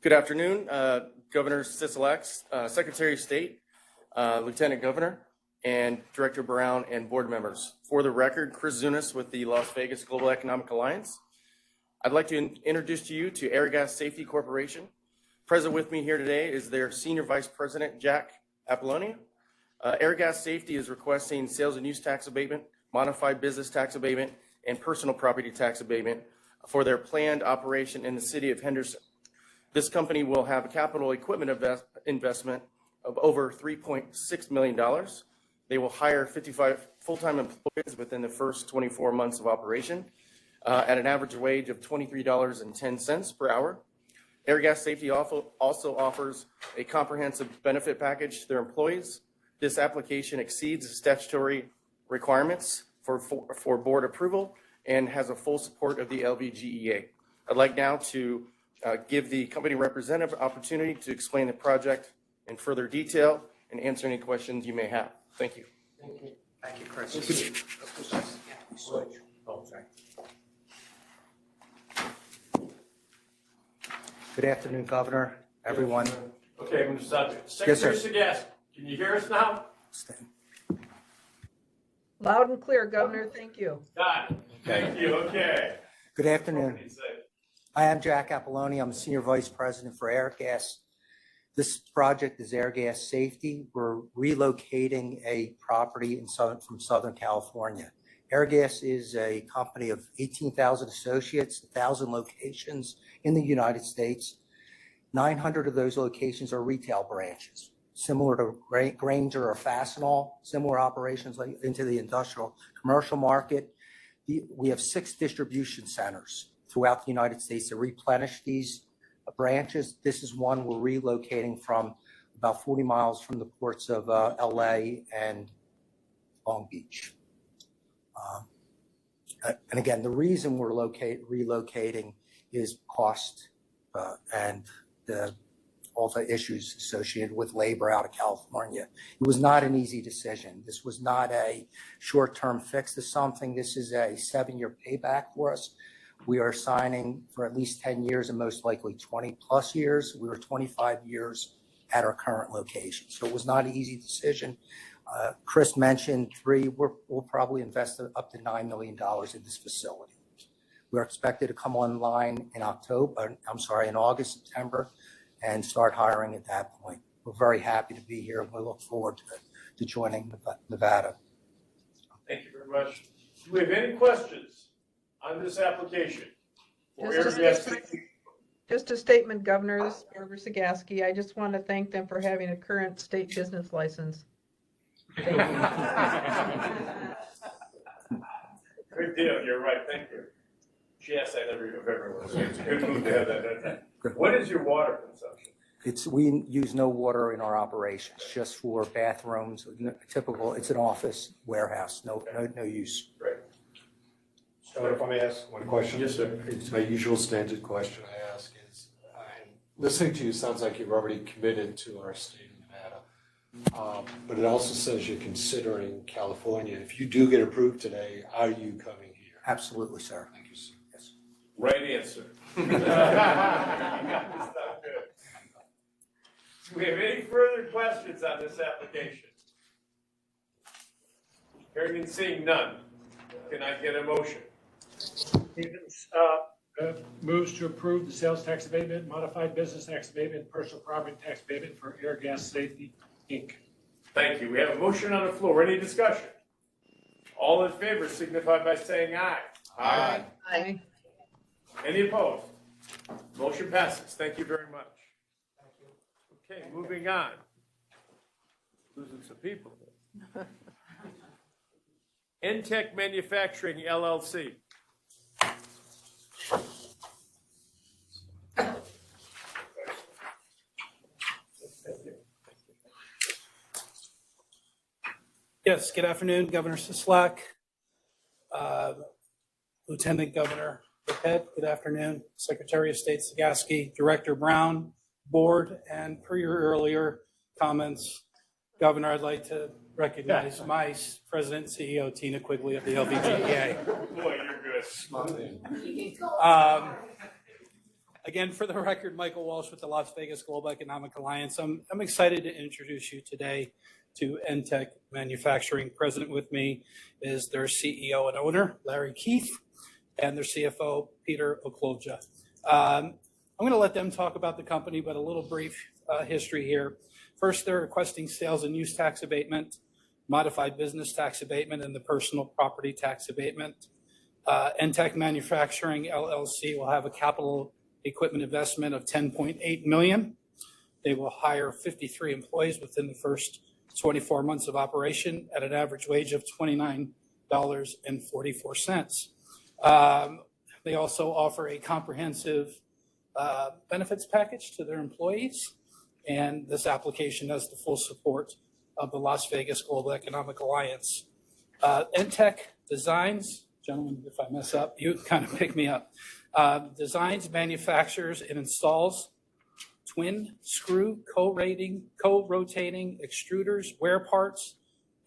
S18: Good afternoon, Governor Sisolak, Secretary of State, Lieutenant Governor, and Director Brown and board members. For the record, Chris Zunis with the Las Vegas Global Economic Alliance. I'd like to introduce to you to Airgas Safety Corporation. Present with me here today is their Senior Vice President, Jack Apollonia. Airgas Safety is requesting sales and use tax abatement, modified business tax abatement, and personal property tax abatement for their planned operation in the city of Henderson. This company will have a capital equipment investment of over $3.6 million. They will hire 55 full-time employees within the first 24 months of operation at an average wage of $23.10 per hour. Airgas Safety also offers a comprehensive benefit package to their employees. This application exceeds the statutory requirements for board approval and has a full support of the LVGEA. I'd like now to give the company representative opportunity to explain the project in further detail and answer any questions you may have. Thank you.
S8: Thank you. Thank you, Chris.
S19: Good afternoon, Governor, everyone.
S1: Okay, I'm going to stop you.
S19: Yes, sir.
S1: Secretary Sagaski, can you hear us now?
S3: Loud and clear, Governor, thank you.
S1: Got it. Thank you, okay.
S19: Good afternoon. I am Jack Apollonia. I'm Senior Vice President for Airgas. This project is Airgas Safety. We're relocating a property from Southern California. Airgas is a company of 18,000 associates, 1,000 locations in the United States. 900 of those locations are retail branches, similar to Grainger or Fastenal, similar operations into the industrial commercial market. We have 6 distribution centers throughout the United States to replenish these branches. This is one we're relocating from about 40 miles from the ports of LA and Long Beach. And again, the reason we're relocating is cost and all the issues associated with labor out of California. It was not an easy decision. This was not a short-term fix to something. This is a 7-year payback for us. We are signing for at least 10 years and most likely 20 plus years. We were 25 years at our current location. So it was not an easy decision. Chris mentioned we'll probably invest up to $9 million in this facility. We're expected to come online in August, September, and start hiring at that point. We're very happy to be here, and we look forward to joining Nevada.
S1: Thank you very much. Do we have any questions on this application
S3: Just a statement, Governor. This is Barbara Sagaski. I just want to thank them for having a current state business license.
S1: Good deal. You're right. Thank you. She asked that of everyone. So it's a good move to have that. What is your water consumption?
S19: We use no water in our operations, just for bathrooms, typical, it's an office, warehouse, no use.
S1: Right.
S10: So if I may ask one question?
S1: Yes, sir.
S10: It's my usual standard question I ask is, listening to you sounds like you've already committed to our state of Nevada. But it also says you're considering California. If you do get approved today, are you coming here?
S19: Absolutely, sir.
S10: Thank you, sir.
S19: Yes.
S1: Right answer. Do we have any further questions on this application? Hearing and seeing none, can I get a motion?
S20: Stevens moves to approve the sales tax abatement, modified business tax abatement, personal property tax abatement for Airgas Safety, Inc.
S1: Thank you. We have a motion on the floor. Any discussion? All in favor signify by saying aye.
S3: Aye. Aye.
S1: Any opposed? Motion passes. Thank you very much. Okay, moving on. Losing some people. ENTEK Manufacturing LLC.
S20: Yes, good afternoon, Governor Sisolak, Lieutenant Governor Burkett, good afternoon, Secretary of State Sagaski, Director Brown, Board, and per your earlier comments, Governor, I'd like to recognize my President and CEO, Tina Quigley of the LVGEA.
S1: Boy, you're good.
S20: Again, for the record, Michael Walsh with the Las Vegas Global Economic Alliance. I'm excited to introduce you today to ENTEK Manufacturing. Present with me is their CEO and owner, Larry Keith, and their CFO, Peter Okloja. I'm going to let them talk about the company, but a little brief history here. First, they're requesting sales and use tax abatement, modified business tax abatement, and the personal property tax abatement. ENTEK Manufacturing LLC will have a capital equipment investment of $10.8 million. They will hire 53 employees within the first 24 months of operation at an average wage of $29.44. They also offer a comprehensive benefits package to their employees, and this application has the full support of the Las Vegas Global Economic Alliance. ENTEK designs, gentlemen, if I mess up, you kind of pick me up, designs, manufactures, and installs twin screw, co-rotating extruders, wear parts,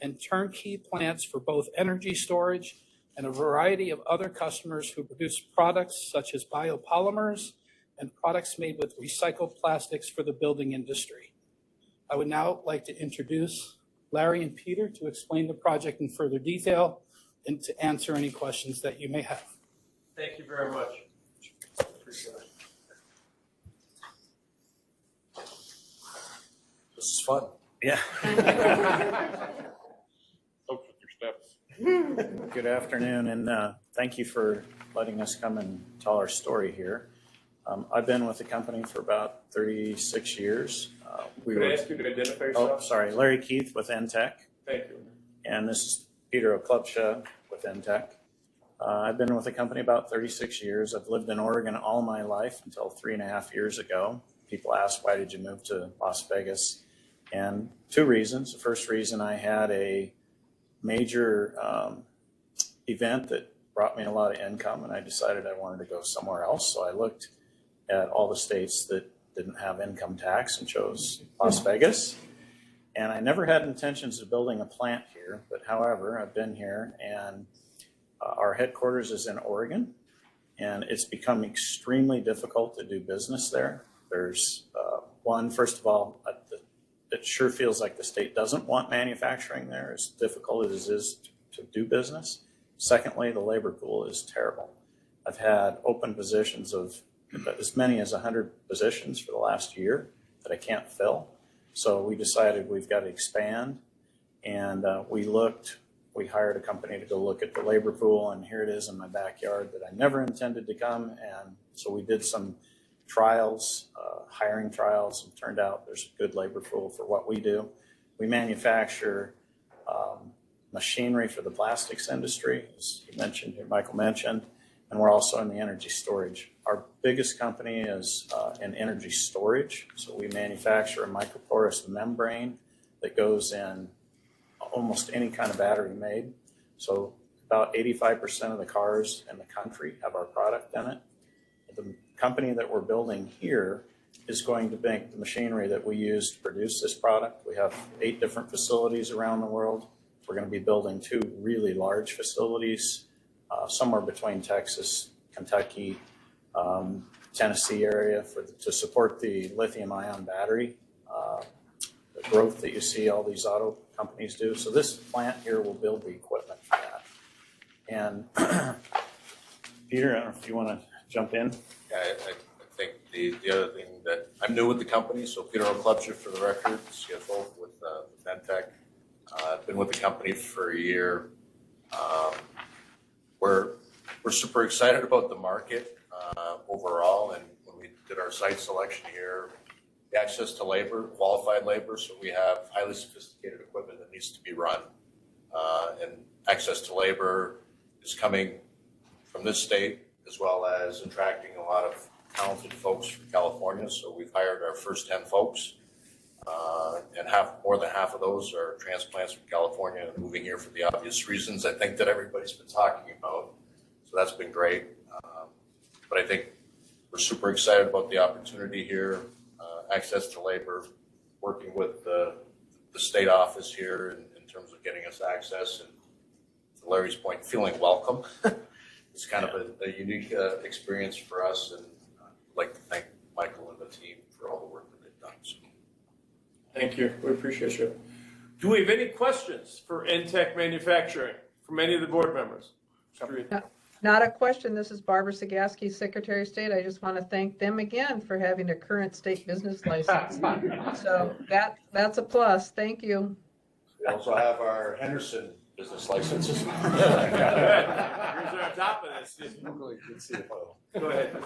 S20: and turnkey plants for both energy storage and a variety of other customers who produce products such as biopolymers and products made with recycled plastics for the building industry. I would now like to introduce Larry and Peter to explain the project in further detail and to answer any questions that you may have.
S1: Thank you very much. Appreciate it.
S10: This is fun.
S21: Yeah.
S1: Helps with your steps.
S21: Good afternoon, and thank you for letting us come and tell our story here. I've been with the company for about 36 years.
S1: Could I ask you to identify yourself?
S21: Oh, sorry. Larry Keith with ENTEK.
S1: Thank you.
S21: And this is Peter Okloja with ENTEK. I've been with the company about 36 years. I've lived in Oregon all my life until 3.5 years ago. People ask, why did you move to Las Vegas? And two reasons. The first reason, I had a major event that brought me a lot of income, and I decided I wanted to go somewhere else. So I looked at all the states that didn't have income tax and chose Las Vegas. And I never had intentions of building a plant here, but however, I've been here, and our headquarters is in Oregon, and it's become extremely difficult to do business there. There's first of all, it sure feels like the state doesn't want manufacturing there, as difficult as it is to do business. Secondly, the labor pool is terrible. I've had open positions of as many as 100 positions for the last year that I can't fill. So we decided we've got to expand, and we looked we hired a company to go look at the labor pool, and here it is in my backyard that I never intended to come. And so we did some trials, hiring trials, and turned out there's a good labor pool for what we do. We manufacture machinery for the plastics industry, as you mentioned, Michael mentioned, and we're also in the energy storage. Our biggest company is in energy storage. So we manufacture a microporous membrane that goes in almost any kind of battery made. So about 85% of the cars in the country have our product in it. The company that we're building here is going to make the machinery that we use to produce this product. We have 8 different facilities around the world. We're going to be building 2 really large facilities, somewhere between Texas, Kentucky, Tennessee area to support the lithium-ion battery, the growth that you see all these auto companies do. So this plant here will build the equipment for that. And Peter, I don't know if you want to jump in.
S6: Yeah, I think the other thing that I'm new with the company, so Peter O'Clubshire for the record, CFO with ENTEK. I've been with the company for a year. We're super excited about the market overall, and when we did our site selection here, the access to labor, qualified labor, so we have highly sophisticated equipment that needs to be run, and access to labor is coming from this state as well as attracting a lot of talented folks from California. So we've hired our first 10 folks, and more than half of those are transplants from California and moving here for the obvious reasons I think that everybody's been talking about. So that's been great. But I think we're super excited about the opportunity here, access to labor, working with the state office here in terms of getting us access, and to Larry's point, feeling welcome. It's kind of a unique experience for us, and I'd like to thank Michael and the team for all the work that they've done. So.
S1: Thank you. We appreciate you. Do we have any questions for ENTEK Manufacturing from any of the board members?
S3: Not a question. This is Barbara Sagaski, Secretary of State. I just want to thank them again for having a current state business license. So that's a plus. Thank you.
S6: We also have our Henderson business licenses.
S1: Here's on top of this. Go ahead.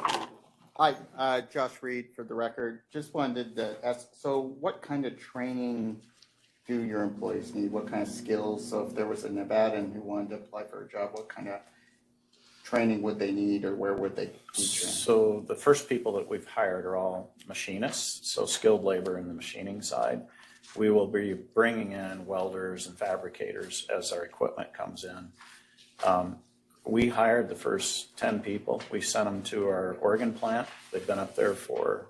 S11: Hi, Josh Reed for the record. Just wanted to ask, so what kind of training do your employees need? What kind of skills? So if there was a Nevadan who wanted to apply for a job, what kind of training would they need, or where would they be trained?
S21: So the first people that we've hired are all machinists, so skilled labor in the machining side. We will be bringing in welders and fabricators as our equipment comes in. We hired the first 10 people. We sent them to our Oregon plant. They've been up there for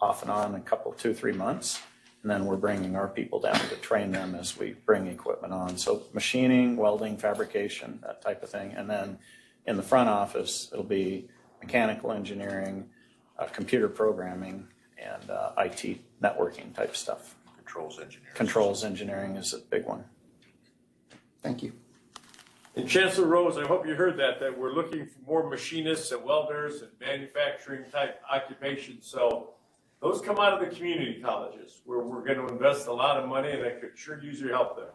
S21: off and on a couple, 2-3 months. And then we're bringing our people down to train them as we bring equipment on. So machining, welding, fabrication, that type of thing. And then in the front office, it'll be mechanical engineering, computer programming, and IT networking type stuff.
S6: Controls engineering.
S21: Controls engineering is a big one.
S11: Thank you.
S1: And Chancellor Rose, I hope you heard that we're looking for more machinists and welders and manufacturing type occupations. So those come out of the community colleges where we're going to invest a lot of money, and I could sure use your help there.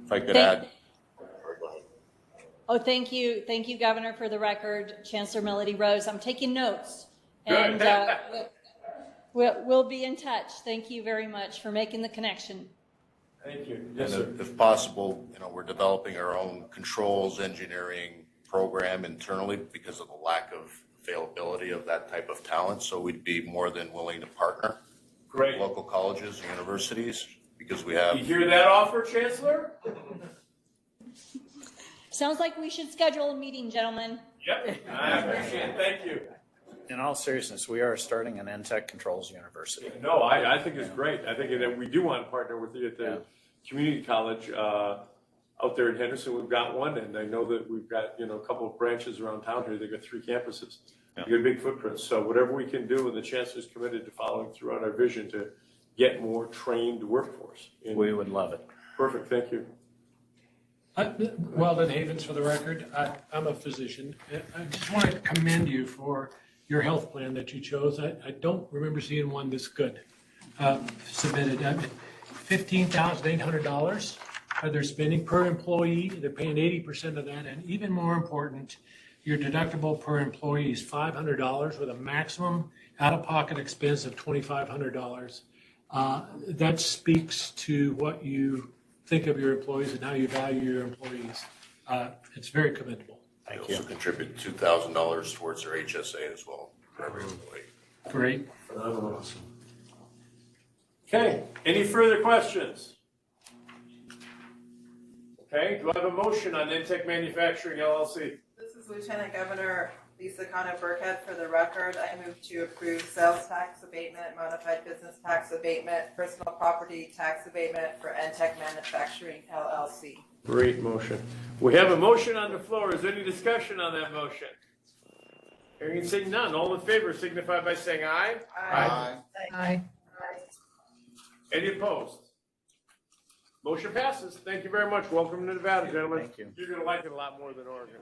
S6: If I could add.
S16: Oh, thank you. Thank you, Governor, for the record. Chancellor Melody Rose, I'm taking notes.
S1: Good.
S16: And we'll be in touch. Thank you very much for making the connection.
S1: Thank you. Yes,
S6: And
S1: sir.
S6: if possible, we're developing our own controls engineering program internally because of the lack of availability of that type of talent. So we'd be more than willing to partner
S1: Great.
S6: with local colleges and universities because we have.
S1: You hear that offer, Chancellor?
S16: Sounds like we should schedule a meeting, gentlemen.
S1: Yep, I appreciate it. Thank you.
S21: In all seriousness, we are starting an ENTEK Controls University.
S1: No, I think it's great. I think that we do want to partner with you at the community college out there in Henderson. We've got one, and I know that we've got a couple of branches around town here. They've got 3 campuses. They've got big footprints. So whatever we can do, and the chancellor's committed to following through on our vision to get more trained workforce.
S21: We would love it.
S1: Perfect. Thank you.
S22: Weldon Havens for the record. I'm a physician. I just want to commend you for your health plan that you chose. I don't remember seeing one this good submitted. $15,800 they're spending per employee. They're paying 80% of that. And even more important, your deductible per employee is $500 with a maximum out-of-pocket expense of $2,500. That speaks to what you think of your employees and how you value your employees. It's very commendable.
S6: They also contribute $2,000 towards their HSA as well for every employee.
S22: Great.
S1: Okay, any further questions? Okay, do I have a motion on ENTEK Manufacturing LLC?
S5: This is Lieutenant Governor Lisa Cano Burkhead. For the record, I move to approve sales tax abatement, modified business tax abatement, personal property tax abatement for ENTEK Manufacturing LLC.
S1: Great motion. We have a motion on the floor. Is there any discussion on that motion? Hearing and seeing none. All in favor signify by saying aye.
S5: Aye.
S3: Aye.
S1: Any opposed? Motion passes. Thank you very much. Welcome to Nevada, gentlemen.
S21: Thank you.
S1: You're going to like it a lot more than Oregon.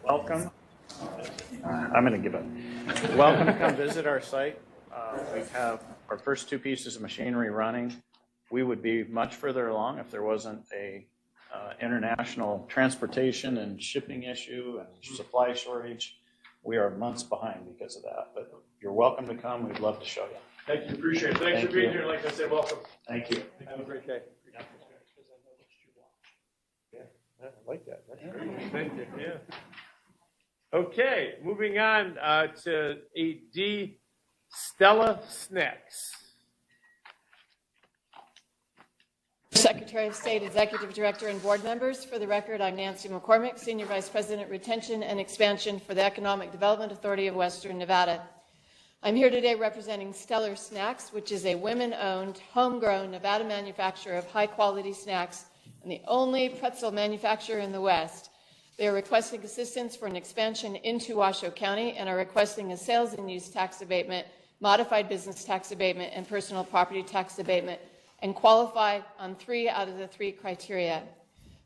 S21: Welcome. I'm going to give it. Welcome to come visit our site. We have our first two pieces of machinery running. We would be much further along if there wasn't a international transportation and shipping issue and supply shortage. We are months behind because of that, but you're welcome to come. We'd love to show you.
S1: Thank you. Appreciate it. Thanks for being here. Like I said, welcome.
S21: Thank you.
S1: Have a great day. Yeah, I like that. That's great. Thank you. Yeah. Okay, moving on to 8D, Stella Snacks.
S4: Secretary of State, Executive Director, and board members. For the record, I'm Nancy McCormick, Senior Vice President, Retention and Expansion for the Economic Development Authority of Western Nevada. I'm here today representing Stella Snacks, which is a women-owned, homegrown Nevada manufacturer of high-quality snacks and the only pretzel manufacturer in the West. They are requesting assistance for an expansion into Washoe County and are requesting a sales and use tax abatement, modified business tax abatement, and personal property tax abatement, and qualify on 3 out of the 3 criteria.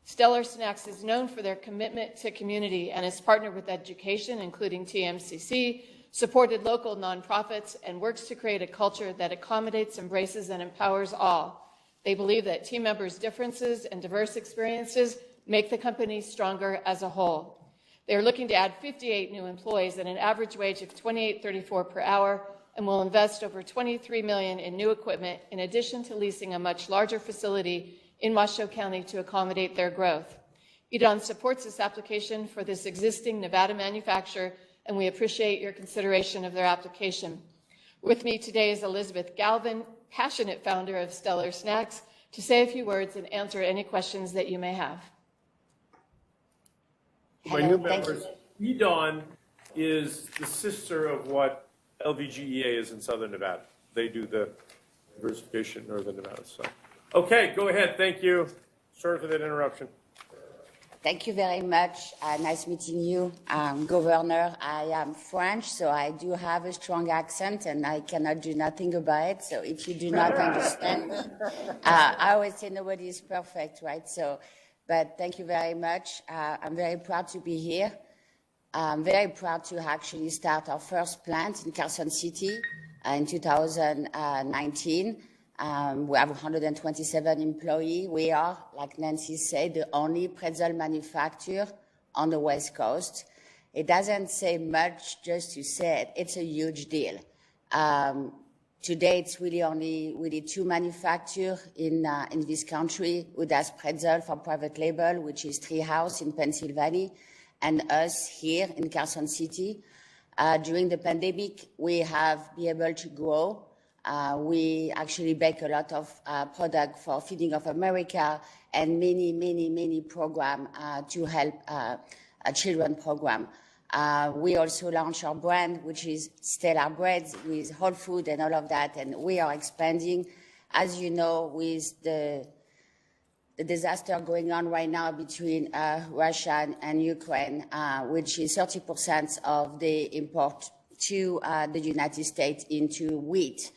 S4: Stella Snacks is known for their commitment to community and has partnered with education, including TMCC, supported local nonprofits, and works to create a culture that accommodates, embraces, and empowers all. They believe that team members' differences and diverse experiences make the company stronger as a whole. They are looking to add 58 new employees at an average wage of $28.34 per hour and will invest over $23 million in new equipment, in addition to leasing a much larger facility in Washoe County to accommodate their growth. EDON supports this application for this existing Nevada manufacturer, and we appreciate your consideration of their application. With me today is Elizabeth Galvin, passionate founder of Stella Snacks, to say a few words and answer any questions that you may have.
S1: My new members, EDON is the sister of what LVGEA is in Southern Nevada. They do the diversification in Northern Nevada. So, okay, go ahead. Thank you. Sorry for that interruption.
S9: Thank you very much. Nice meeting you, Governor. I am French, so I do have a strong accent, and I cannot do nothing about it. So if you do not understand, I always say nobody is perfect, right? So, but thank you very much. I'm very proud to be here. I'm very proud to actually start our first plant in Carson City in 2019. We have 127 employees. We are, like Nancy said, the only pretzel manufacturer on the West Coast. It doesn't say much, just to say it. It's a huge deal. Today, it's really only 2 manufacturers in this country who does pretzel for private label, which is Treehouse in Pennsylvania, and us here in Carson City. During the pandemic, we have been able to grow. We actually bake a lot of product for Feeding of America and many programs to help a children program. We also launched our brand, which is Stella Breads, with whole food and all of that, and we are expanding. As you know, with the disaster going on right now between Russia and Ukraine, which is 30% of the import to the United States into wheat.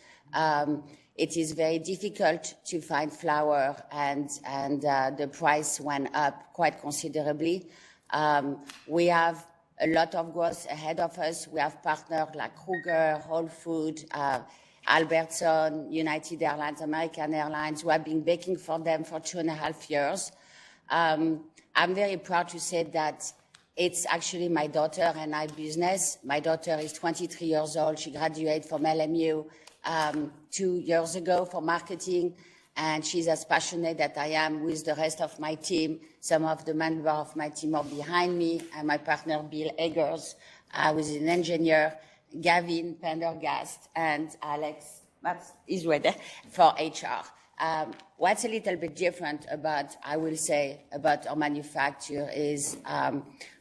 S9: It is very difficult to find flour, and the price went up quite considerably. We have a lot of growth ahead of us. We have partners like Kruger, Whole Food, Albertson, United Airlines, American Airlines, who have been baking for them for 2.5 years. I'm very proud to say that it's actually my daughter and I business. My daughter is 23 years old. She graduated from LMU 2 years ago for marketing, and she's as passionate as I am with the rest of my team. Some of the members of my team are behind me, and my partner, Bill Eggers, who is an engineer, Gavin Pendergast, and Alex is right there for HR. What's a little bit different about, I will say, about our manufacturer is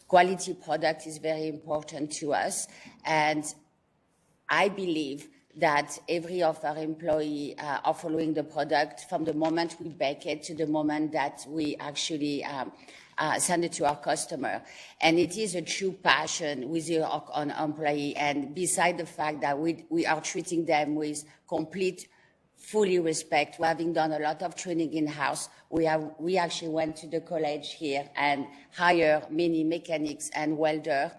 S9: quality product is very important to us. And I believe that every of our employees are following the product from the moment we bake it to the moment that we actually send it to our customer. And it is a true passion with our own employee. And beside the fact that we are treating them with complete fully respect. We're having done a lot of training in-house. We actually went to the college here and hired many mechanics and welder.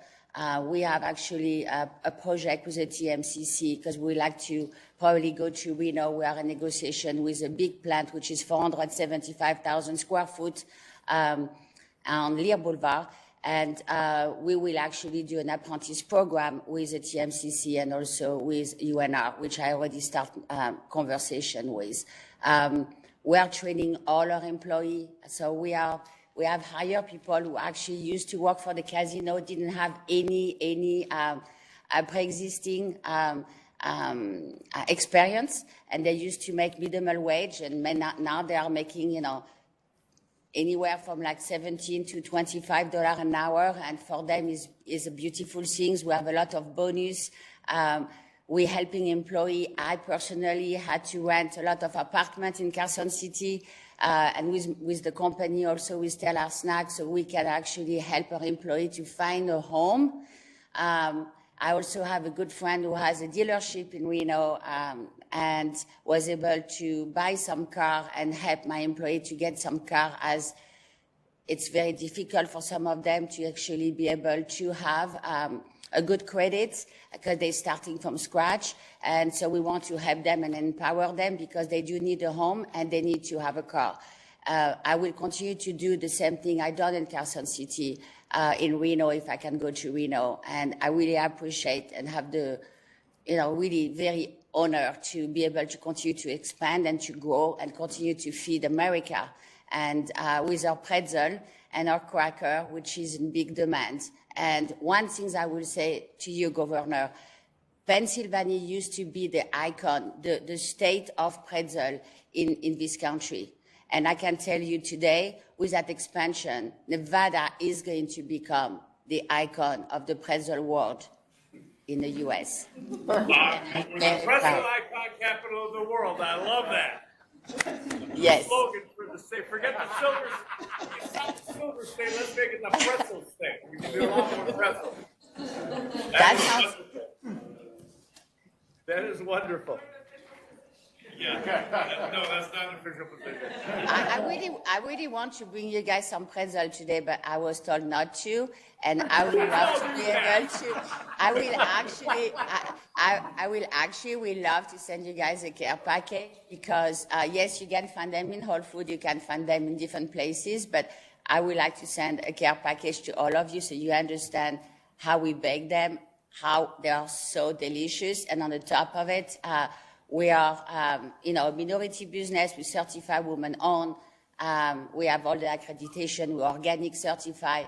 S9: We have actually a project with the TMCC because we like to probably go to Reno. We are in negotiation with a big plant, which is 475,000 square foot on Lear Boulevard. And we will actually do an apprentice program with the TMCC and also with UNR, which I already started conversation with. We are training all our employees. So we have hired people who actually used to work for the casino, didn't have any pre-existing experience, and they used to make minimum wage, and now they are making, anywhere from like $17 to $25 an hour, and for them is a beautiful thing. We have a lot of bonus. We're helping employees. I personally had to rent a lot of apartments in Carson City, and with the company also with Stella Snacks, so we can actually help our employees to find a home. I also have a good friend who has a dealership in Reno, and was able to buy some car and help my employee to get some car, as it's very difficult for some of them to actually be able to have a good credit because they're starting from scratch. And so we want to help them and empower them because they do need a home and they need to have a car. I will continue to do the same thing I done in Carson City, in Reno, if I can go to Reno. And I really appreciate and have the, really very honor to be able to continue to expand and to grow and continue to feed America. And with our pretzel and our cracker, which is in big demand. And one thing I will say to you, Governor, Pennsylvania used to be the icon, the state of pretzel in this country. And I can tell you today, with that expansion, Nevada is going to become the icon of the pretzel world in the U.S.
S1: Pretzel icon capital of the world. I love that.
S9: Yes.
S1: Slogan for the state. Forget the silver state. Let's make it the pretzel state. We can do a lot more pretzel. That is wonderful. Yeah. No, that's not an official position.
S9: I really want to bring you guys some pretzel today, but I was told not to, and I would love to be able to. I will actually love to send you guys a care package because yes, you can find them in Whole Foods, you can find them in different places, but I would like to send a care package to all of you so you understand how we bake them, how they are so delicious, and on the top of it. We are, a minority business. We certify women-owned. We have all the accreditation. We're organic certified.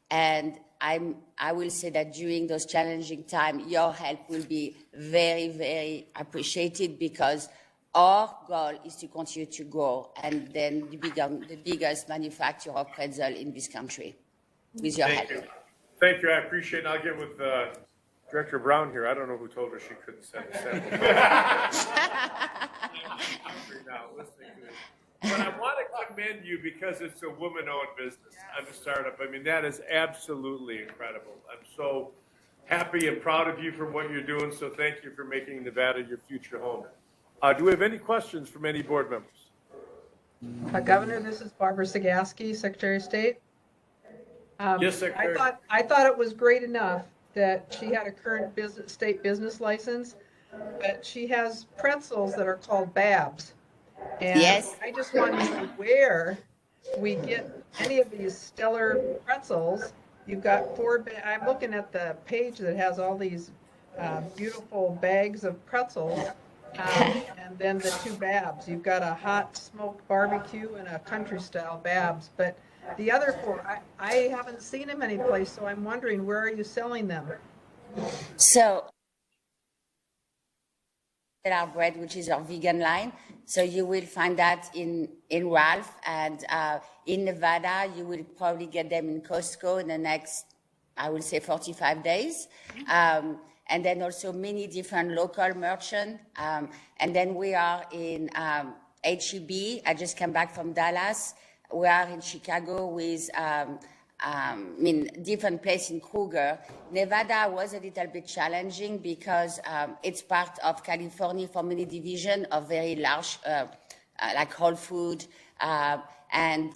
S9: And I will say that during those challenging times, your help will be very, very appreciated because our goal is to continue to grow and then become the biggest manufacturer of pretzel in this country with your help.
S1: Thank you. I appreciate it. I'll get with Director Brown here. I don't know who told her she couldn't send a sample. But I want to commend you because it's a woman-owned business. I'm a startup. I mean, that is absolutely incredible. I'm so happy and proud of you for what you're doing. So thank you for making Nevada your future home. Do we have any questions from any board members?
S3: Governor, this is Barbara Sagaski, Secretary of State.
S1: Yes, Secretary.
S3: I thought it was great enough that she had a current state business license. but she has pretzels that are called Babs. And
S9: Yes.
S3: I just wanted to know where we get any of these stellar pretzels. You've got I'm looking at the page that has all these beautiful bags of pretzels. And then the two Babs. You've got a hot smoked barbecue and a country style Babs. But the other four, I haven't seen them anyplace, so I'm wondering, where are you selling them?
S9: So our bread, which is our vegan line. So you will find that in Ralph, and in Nevada, you will probably get them in Costco in the next, I would say, 45 days. And then also many different local merchants. And then we are in HEB. I just came back from Dallas. We are in Chicago with different place in Kruger. Nevada was a little bit challenging because it's part of California Family Division of very large, like Whole Food, and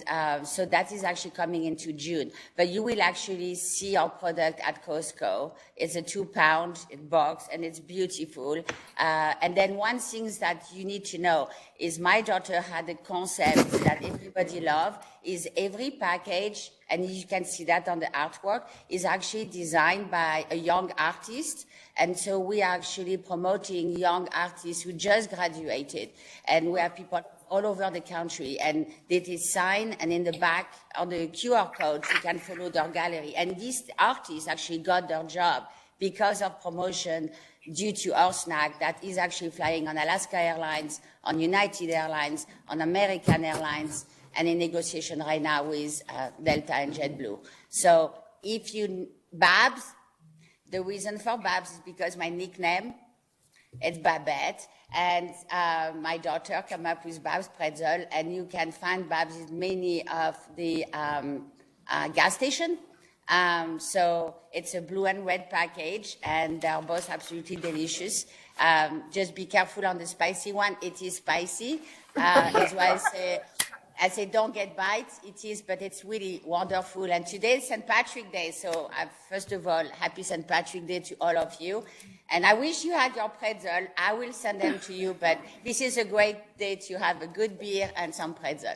S9: so that is actually coming into June. But you will actually see our product at Costco. It's a 2-pound box, and it's beautiful. And then one thing that you need to know is my daughter had a concept that everybody loves, is every package, and you can see that on the artwork, is actually designed by a young artist. And so we are actually promoting young artists who just graduated. And we have people all over the country, and they design, and in the back on the QR code, you can follow their gallery. And these artists actually got their job because of promotion due to our snack that is actually flying on Alaska Airlines, on United Airlines, on American Airlines, and in negotiation right now with Delta and JetBlue. So if you, Babs, the reason for Babs is because my nickname, it's Babette, and my daughter came up with Babs Pretzel, and you can find Babs in many of the gas stations. So it's a blue and red package, and they're both absolutely delicious. Just be careful on the spicy one. It is spicy. Is why I say don't get bites. It is, but it's really wonderful. And today is St. Patrick's Day, so first of all, happy St. Patrick's Day to all of you. And I wish you had your pretzel. I will send them to you, but this is a great day to have a good beer and some pretzel.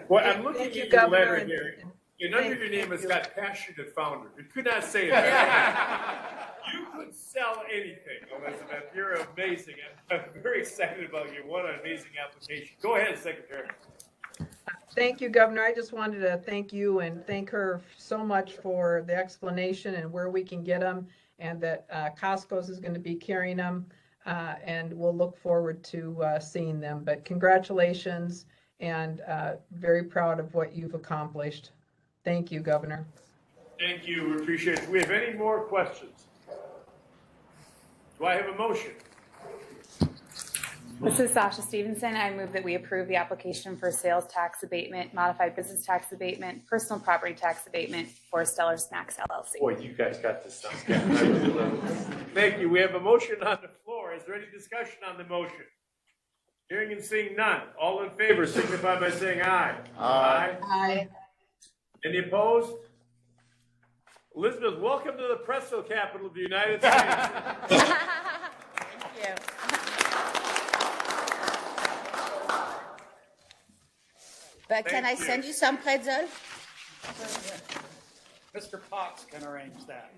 S1: Well, I'm looking
S3: Thank you,
S1: at your
S3: Governor,
S1: letter here, and under your name it's got passionate founder. You could not say it. You could sell anything, Elizabeth. You're amazing. I'm very excited about you. What an amazing application. Go ahead, Secretary.
S3: Thank you, Governor. I just wanted to thank you and thank her so much for the explanation and where we can get them, and that Costco's is going to be carrying them, and we'll look forward to seeing them. But congratulations, and very proud of what you've accomplished. Thank you, Governor.
S1: Thank you. We appreciate it. Do we have any more questions? Do I have a motion?
S15: This is Sasha Stevenson. I move that we approve the application for sales tax abatement, modified business tax abatement, personal property tax abatement for Stella Snacks LLC.
S1: Boy, you guys got this stuff. I really love it. Thank you. We have a motion on the floor. Is there any discussion on the motion? Hearing and seeing none. All in favor signify by saying aye. Aye.
S3: Aye.
S1: Any opposed? Elizabeth, welcome to the pretzel capital of the United States.
S9: Thank you. But can I send you some pretzel?
S8: Mr. Potts can arrange that.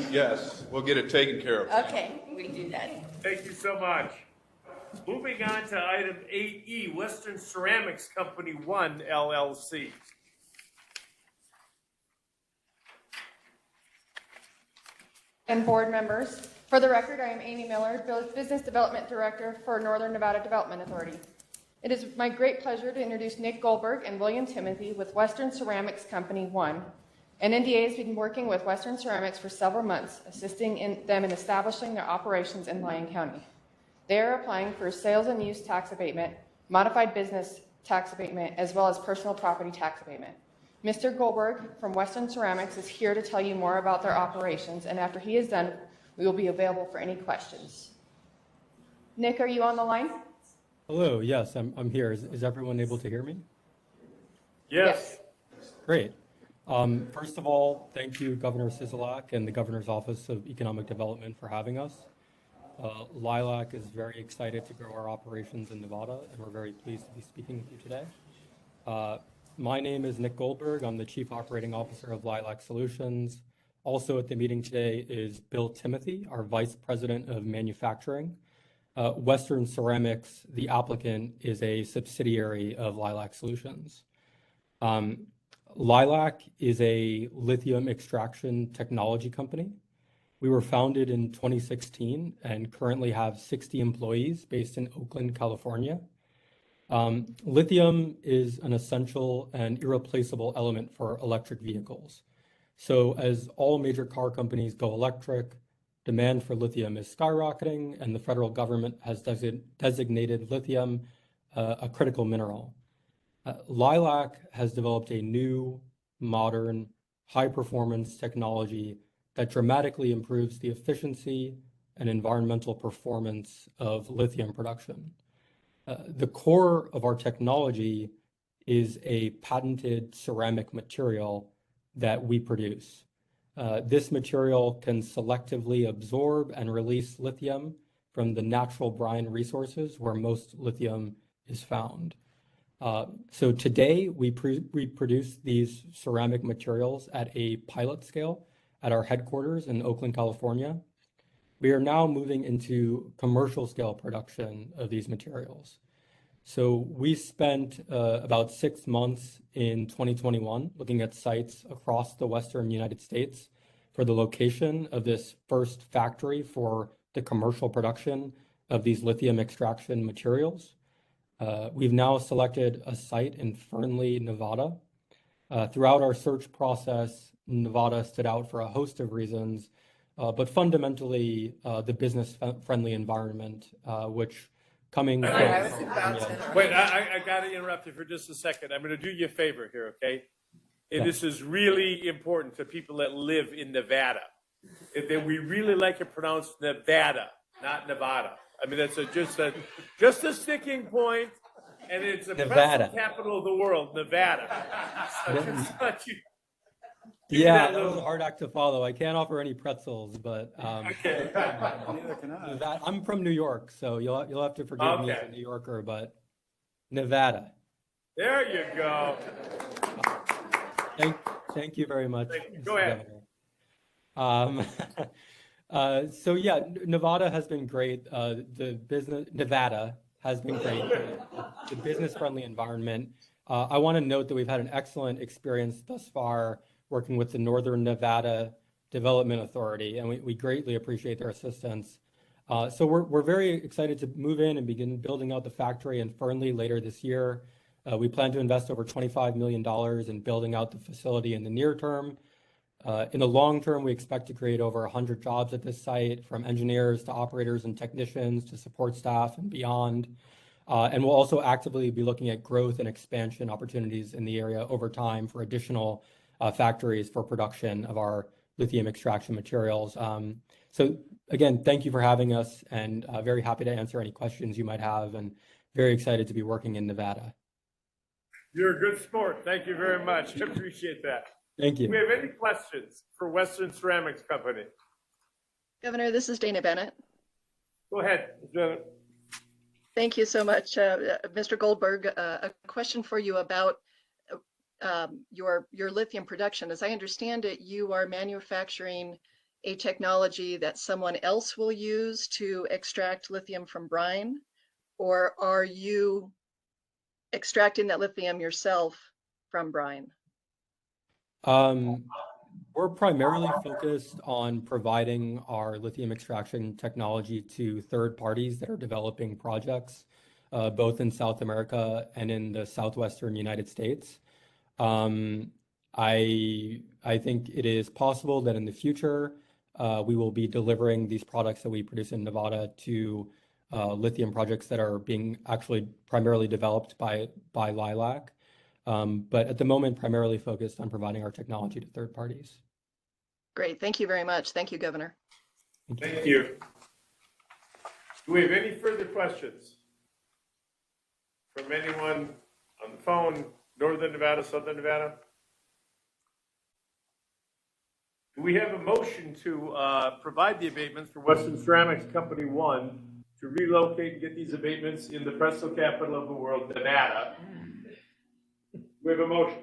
S7: Yes, we'll get it taken care of.
S9: Okay, we'll do that.
S1: Thank you so much. Moving on to item 8E, Western Ceramics Company 1 LLC.
S2: And board members. For the record, I am Amy Miller, Business Development Director for Northern Nevada Development Authority. It is my great pleasure to introduce Nick Goldberg and William Timothy with Western Ceramics Company 1. NNDA has been working with Western Ceramics for several months, assisting them in establishing their operations in Lyon County. They are applying for sales and use tax abatement, modified business tax abatement, as well as personal property tax abatement. Mr. Goldberg from Western Ceramics is here to tell you more about their operations, and after he is done, we will be available for any questions. Nick, are you on the line?
S12: Hello, yes, I'm here. Is everyone able to hear me?
S1: Yes.
S12: Great. First of all, thank you, Governor Sisolak and the Governor's Office of Economic Development for having us. Lilac is very excited to grow our operations in Nevada, and we're very pleased to be speaking with you today. My name is Nick Goldberg. I'm the Chief Operating Officer of Lilac Solutions. Also at the meeting today is Bill Timothy, our Vice President of Manufacturing. Western Ceramics, the applicant, is a subsidiary of Lilac Solutions. Lilac is a lithium extraction technology company. We were founded in 2016 and currently have 60 employees based in Oakland, California. Lithium is an essential and irreplaceable element for electric vehicles. So as all major car companies go electric, demand for lithium is skyrocketing, and the federal government has designated lithium a critical mineral. Lilac has developed a new, modern, high-performance technology that dramatically improves the efficiency and environmental performance of lithium production. The core of our technology is a patented ceramic material that we produce. This material can selectively absorb and release lithium from the natural brine resources where most lithium is found. So today we produce these ceramic materials at a pilot scale at our headquarters in Oakland, California. We are now moving into commercial scale production of these materials. So we spent about 6 months in 2021 looking at sites across the Western United States for the location of this first factory for the commercial production of these lithium extraction materials. We've now selected a site in Fernley, Nevada. Throughout our search process, Nevada stood out for a host of reasons, but fundamentally the business-friendly environment, which coming from...
S1: Wait, I got to interrupt you for just a second. I'm going to do you a favor here, okay? And this is really important to people that live in Nevada. That we really like it pronounced Nevada, not Nevada. I mean, that's just a sticking point, and it's the pretzel capital of the world, Nevada.
S12: Yeah, that was a hard act to follow. I can't offer any pretzels, but
S1: okay.
S12: I'm from New York, so you'll have to forgive me as a New Yorker, but Nevada.
S1: There you go.
S12: Thank you very much.
S1: Go ahead.
S12: So yeah, Nevada has been great. Nevada has been great. The business-friendly environment. I want to note that we've had an excellent experience thus far working with the Northern Nevada Development Authority, and we greatly appreciate their assistance. So we're very excited to move in and begin building out the factory in Fernley later this year. We plan to invest over $25 million in building out the facility in the near term. In the long term, we expect to create over 100 jobs at this site, from engineers to operators and technicians to support staff and beyond. And we'll also actively be looking at growth and expansion opportunities in the area over time for additional factories for production of our lithium extraction materials. So again, thank you for having us, and very happy to answer any questions you might have, and very excited to be working in Nevada.
S1: You're a good sport. Thank you very much. I appreciate that.
S12: Thank you.
S1: Do we have any questions for Western Ceramics Company?
S13: Governor, this is Dana Bennett.
S1: Go ahead, Janet.
S13: Thank you so much. Mr. Goldberg, a question for you about your lithium production. As I understand it, you are manufacturing a technology that someone else will use to extract lithium from brine, or are you extracting that lithium yourself from brine?
S12: We're primarily focused on providing our lithium extraction technology to third parties that are developing projects, both in South America and in the southwestern United States. I think it is possible that in the future we will be delivering these products that we produce in Nevada to lithium projects that are being actually primarily developed by Lilac. But at the moment, primarily focused on providing our technology to third parties.
S13: Great. Thank you very much. Thank you, Governor.
S1: Thank you. Do we have any further questions from anyone on the phone, Northern Nevada, Southern Nevada? Do we have a motion to provide the abatements for Western Ceramics Company 1 to relocate and get these abatements in the pretzel capital of the world, Nevada? We have a motion.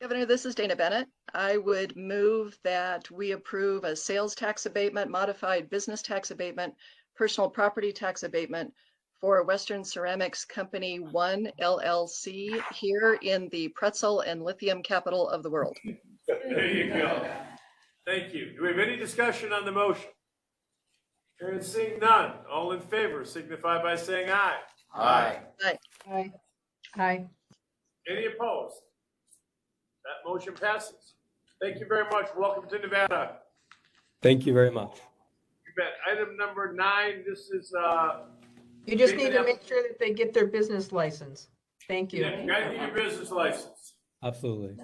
S13: Governor, this is Dana Bennett. I would move that we approve a sales tax abatement, modified business tax abatement, personal property tax abatement for Western Ceramics Company 1 LLC here in the pretzel and lithium capital of the world.
S1: There you go. Thank you. Do we have any discussion on the motion? Hearing seeing none. All in favor signify by saying aye.
S11: Aye.
S13: Aye.
S3: Aye. Aye.
S1: Any opposed? That motion passes. Thank you very much. Welcome to Nevada.
S12: Thank you very much.
S1: You bet. Item number 9, this is
S3: You just need to make sure that they get their business license. Thank you.
S1: you gotta get your business license.
S12: Absolutely.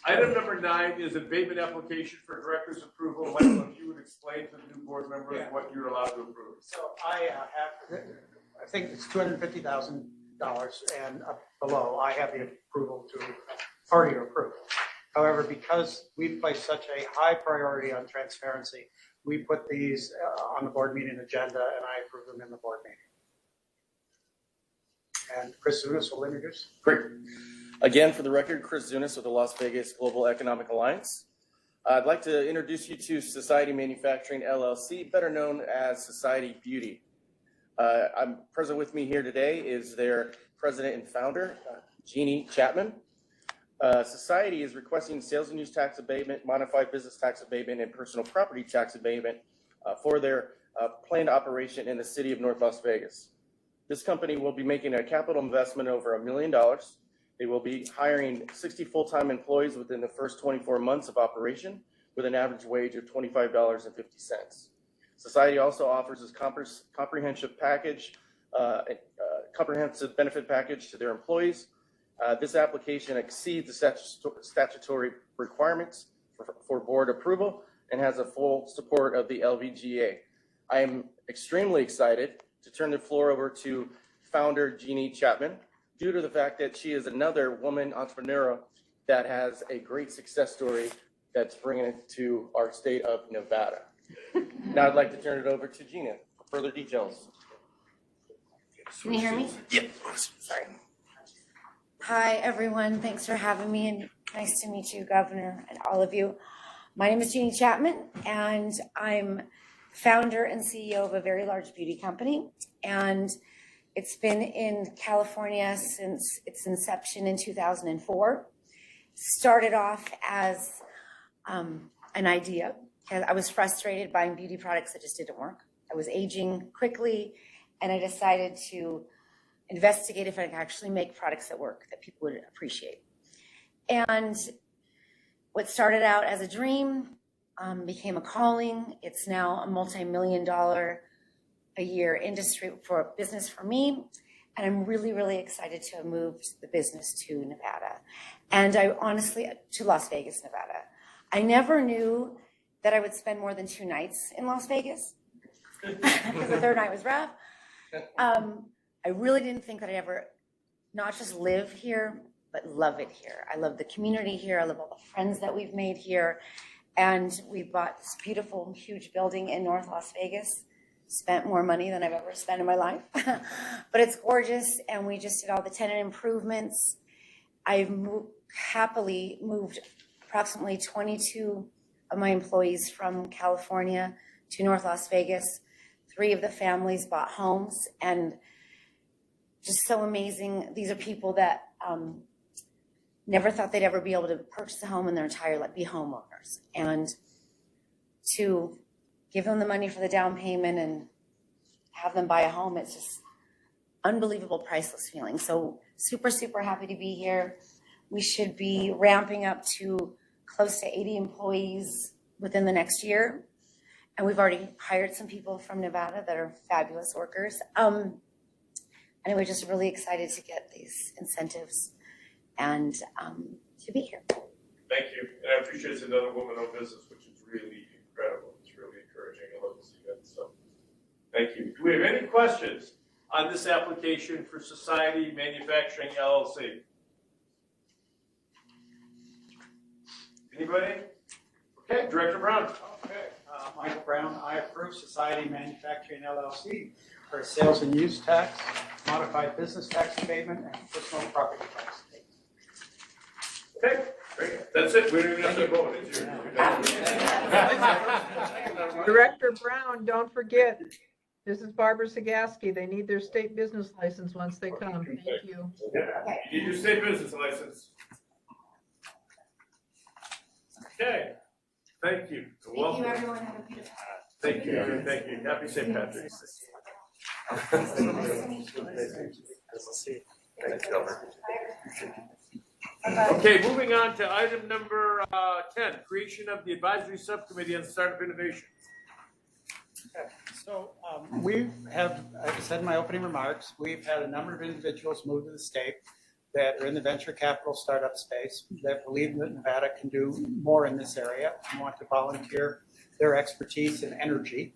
S1: Item number 9 is abatement application for director's approval. Michael, if you would explain to the new board members what you're allowed to approve.
S8: So I think it's $250,000 and up below, I have the approval to already approve. However, because we've placed such a high priority on transparency, we put these on the board meeting agenda and I approve them in the board meeting. And Chris Zunis will introduce.
S18: Great. Again, for the record, Chris Zunis with the Las Vegas Global Economic Alliance. I'd like to introduce you to Society Manufacturing LLC, better known as Society Beauty. I'm present with me here today is their president and founder, Jeannie Chapman. Society is requesting sales and use tax abatement, modified business tax abatement, and personal property tax abatement for their planned operation in the city of North Las Vegas. This company will be making a capital investment over $1 million. They will be hiring 60 full-time employees within the first 24 months of operation with an average wage of $25.50. Society also offers a comprehensive package, comprehensive benefit package to their employees. This application exceeds the statutory requirements for board approval and has a full support of the LVGA. I am extremely excited to turn the floor over to founder Jeannie Chapman, due to the fact that she is another woman entrepreneur that has a great success story that's bringing it to our state of Nevada. Now I'd like to turn it over to Gina for further details.
S14: Can you hear me?
S18: Yep.
S14: Sorry. Hi, everyone. Thanks for having me, and nice to meet you, Governor, and all of you. My name is Jeannie Chapman, and I'm founder and CEO of a very large beauty company, and it's been in California since its inception in 2004. Started off as an idea. I was frustrated buying beauty products that just didn't work. I was aging quickly, and I decided to investigate if I could actually make products that work, that people would appreciate. And what started out as a dream became a calling. It's now a multi-million-dollar a year industry for business for me. And I'm really, really excited to have moved the business to Nevada. And I honestly, to Las Vegas, Nevada. I never knew that I would spend more than 2 nights in Las Vegas because the third night was rough. I really didn't think that I'd ever not just live here, but love it here. I love the community here. I love all the friends that we've made here. And we bought this beautiful, huge building in North Las Vegas. Spent more money than I've ever spent in my life, but it's gorgeous. And we just did all the tenant improvements. I've happily moved approximately 22 of my employees from California to North Las Vegas. 3 of the families bought homes, and just so amazing. These are people that never thought they'd ever be able to purchase a home in their entire life, be homeowners. And to give them the money for the down payment and have them buy a home, it's just unbelievable, priceless feeling. So super, super happy to be here. We should be ramping up to close to 80 employees within the next year. And we've already hired some people from Nevada that are fabulous workers. And we're just really excited to get these incentives and to be here.
S1: Thank you. And I appreciate it's another woman-owned business, which is really incredible. It's really encouraging. I love to see that. So thank you. Do we have any questions on this application for Society Manufacturing LLC? Anybody? Okay, Director Brown.
S8: Okay, Michael Brown, I approve Society Manufacturing LLC for sales and use tax, modified business tax abatement, and personal property tax.
S1: Okay, great. That's it. We don't even have to vote. It's your.
S3: Director Brown, don't forget, this is Barbara Sagaski. They need their state business license once they come. Thank you.
S1: Yeah, you need your state business license. Okay, thank you. Welcome.
S14: Thank you, everyone. Have a beautiful
S1: Thank you. Thank you. Happy St. Patrick's. Thanks, Governor. Okay, moving on to item number 10, creation of the advisory subcommittee on startup innovation.
S8: Okay. So we have, as I said in my opening remarks, we've had a number of individuals move to the state that are in the venture capital startup space that believe that Nevada can do more in this area and want to volunteer their expertise and energy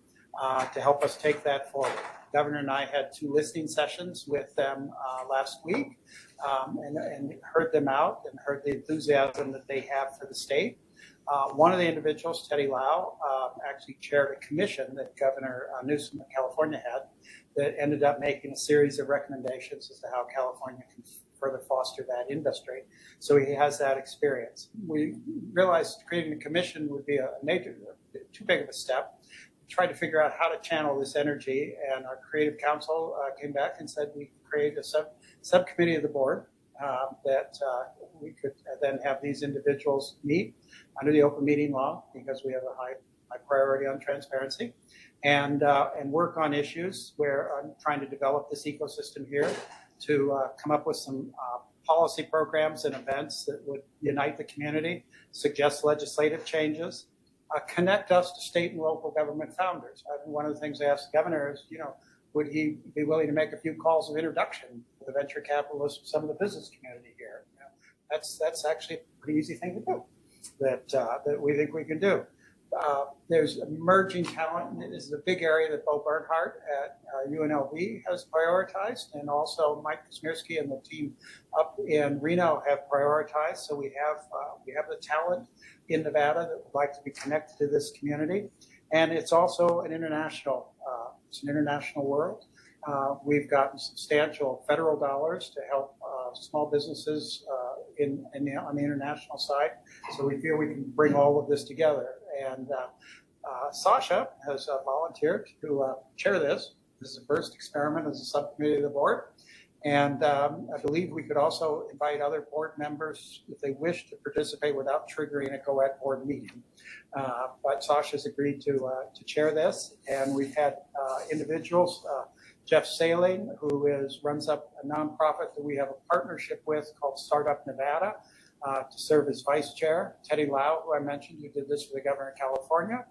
S8: to help us take that forward. The Governor and I had 2 listening sessions with them last week and heard them out and heard the enthusiasm that they have for the state. One of the individuals, Teddy Lau, actually chaired a commission that Governor Newsom of California had that ended up making a series of recommendations as to how California can further foster that industry. So he has that experience. We realized creating a commission would be a major, too big of a step. We tried to figure out how to channel this energy, and our creative council came back and said we create a subcommittee of the board that we could then have these individuals meet under the open meeting law, because we have a high priority on transparency, and work on issues where I'm trying to develop this ecosystem here to come up with some policy programs and events that would unite the community, suggest legislative changes, connect us to state and local government founders. One of the things I asked the governor is, would he be willing to make a few calls of introduction to the venture capitalists, some of the business community here? That's actually a pretty easy thing to do that we think we can do. There's emerging talent. This is a big area that Bo Bernhardt at UNLV has prioritized, and also Mike Kosmierski and the team up in Reno have prioritized. So we have the talent in Nevada that would like to be connected to this community, and it's also an international world. We've gotten substantial federal dollars to help small businesses on the international side. So we feel we can bring all of this together. And Sasha has volunteered to chair this. This is the first experiment as a subcommittee of the board. And I believe we could also invite other board members if they wish to participate without triggering a GOED board meeting. But Sasha's agreed to chair this. And we've had individuals, Jeff Saling, who runs up a nonprofit that we have a partnership with called Startup Nevada, to serve as vice chair. Teddy Lau, who I mentioned, who did this for the governor of California.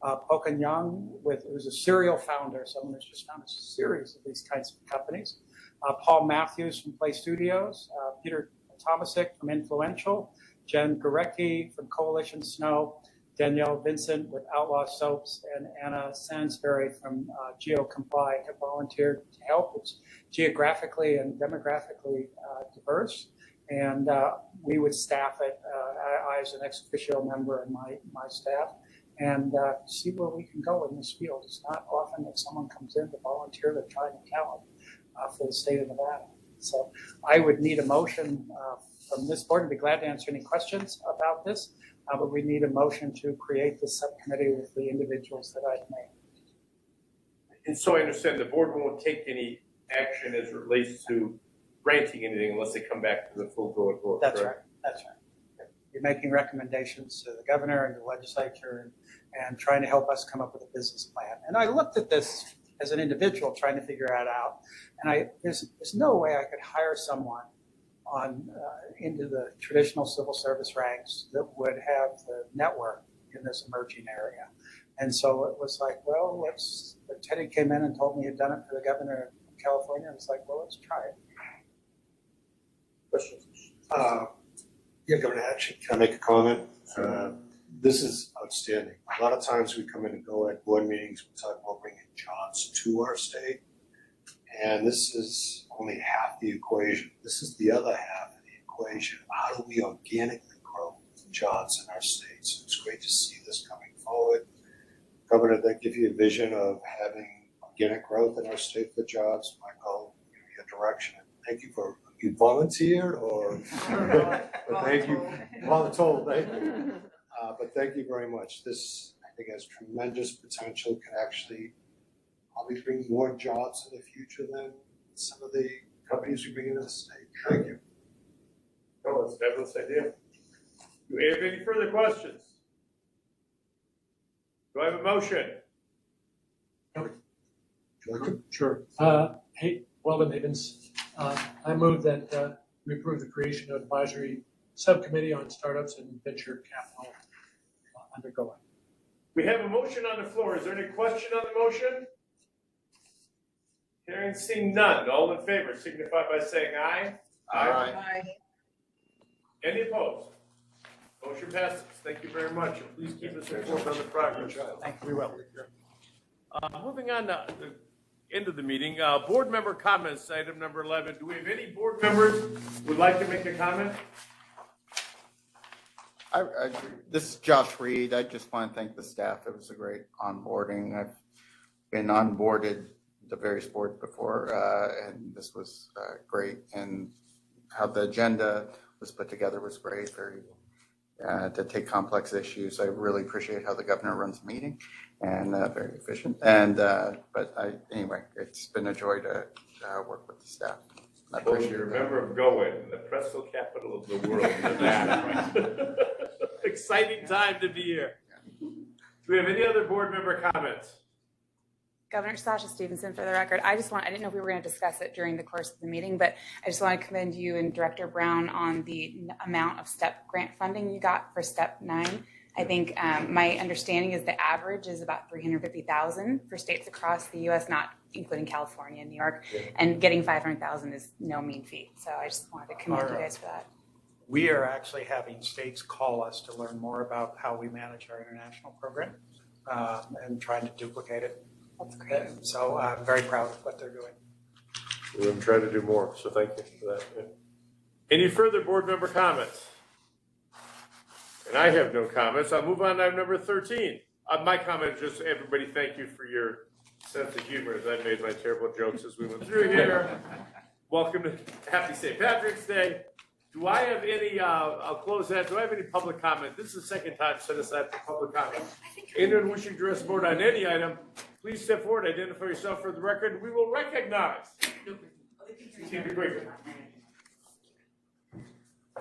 S8: Pocan Young, who's a serial founder, someone who's just founded a series of these kinds of companies. Paul Matthews from Play Studios, Peter Tomasic from Influential, Jen Gorecki from Coalition Snow, Danielle Vincent with Outlaw Soaps, and Anna Sansbury from GeoComply have volunteered to help. It's geographically and demographically diverse. And we would staff it, I as an ex officio member and my staff, and see where we can go in this field. It's not often that someone comes in to volunteer to try and talent for the state of Nevada. So I would need a motion from this board, and be glad to answer any questions about this, but we need a motion to create this subcommittee with the individuals that I've named.
S1: And so I understand the board won't take any action as it relates to granting anything unless they come back to the full GOED board.
S8: That's right. That's right. You're making recommendations to the governor and the legislature and trying to help us come up with a business plan. And I looked at this as an individual trying to figure it out. And there's no way I could hire someone into the traditional civil service ranks that would have the network in this emerging area. And so it was like, well, Teddy came in and told me he'd done it for the governor of California. It was like, well, let's try it.
S1: Questions?
S10: Yeah, Governor, actually, can I make a comment? This is outstanding. A lot of times we come in and go at board meetings, we talk about bringing jobs to our state, and this is only half the equation. This is the other half of the equation. How do we organically grow jobs in our state. So it's great to see this coming forward. Governor, that gives you a vision of having organic growth in our state for jobs. My goal, your direction. Thank you for, you volunteered or but thank you, voluntold, thank you. But thank you very much. This, I think, has tremendous potential, can actually probably bring more jobs in the future than some of the companies we bring into the state. Thank you.
S1: Oh, that's a fabulous idea. Do we have any further questions? Do I have a motion?
S22: Sure. Hey, Weldon Higgins. I move that we approve the creation of advisory subcommittee on startups and venture capital under GOED.
S1: We have a motion on the floor. Is there any question on the motion? Hearing seeing none. All in favor signify by saying aye.
S11: Aye.
S1: Any opposed? Motion passes. Thank you very much. And please keep us informed on the progress.
S22: Thank you. We will.
S1: Moving on to the end of the meeting, board member comments, item number 11. Do we have any board members who would like to make a comment?
S11: This is Josh Reed. I just want to thank the staff. It was a great onboarding. I've been onboarded to various boards before, and this was great. And how the agenda was put together was great. Very to take complex issues. I really appreciate how the governor runs the meeting, and very efficient. And anyway, it's been a joy to work with the staff.
S1: Of course, you're a member of GOED, the pretzel capital of the world, Nevada. Exciting time to be here. Do we have any other board member comments?
S17: Governor Sasha Stevenson, for the record, I didn't know if we were going to discuss it during the course of the meeting, but I just want to commend you and Director Brown on the amount of STEP grant funding you got for STEP 9. I think my understanding is the average is about $350,000 for states across the U.S., not including California and New York, and getting $500,000 is no mean feat. So I just wanted to commend you guys for that.
S8: We are actually having states call us to learn more about how we manage our international program and trying to duplicate it.
S17: That's great.
S8: So I'm very proud of what they're doing.
S1: We're going to try to do more, so thank you for that. Any further board member comments? And I have no comments. I'll move on to item number 13. My comment is just everybody thank you for your sense of humor as I made my terrible jokes as we went through here. Welcome to Happy St. Patrick's Day. Do I have any, I'll close that. Do I have any public comment? This is the second time set aside for public comment. Anyone wishing to address the board on any item, please step forward, identify yourself for the record. We will recognize.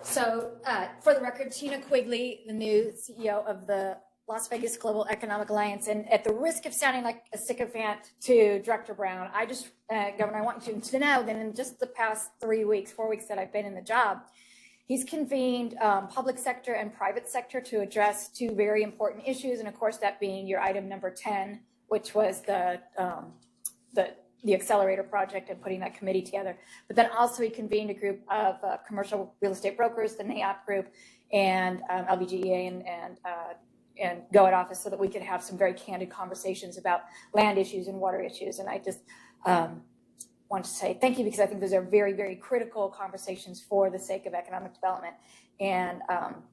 S19: So, for the record, Tina Quigley, the new CEO of the Las Vegas Global Economic Alliance, and at the risk of sounding like a sycophant to Director Brown, I just, Governor, I want you to know that in just the past 4 weeks that I've been in the job, he's convened public sector and private sector to address two very important issues, and of course that being your item number 10, which was the accelerator project and putting that committee together. But then also he convened a group of commercial real estate brokers, the NAIOP group, and LVGEA and GOED office, so that we could have some very candid conversations about land issues and water issues. And I just want to say thank you, because I think those are very, very critical conversations for the sake of economic development. And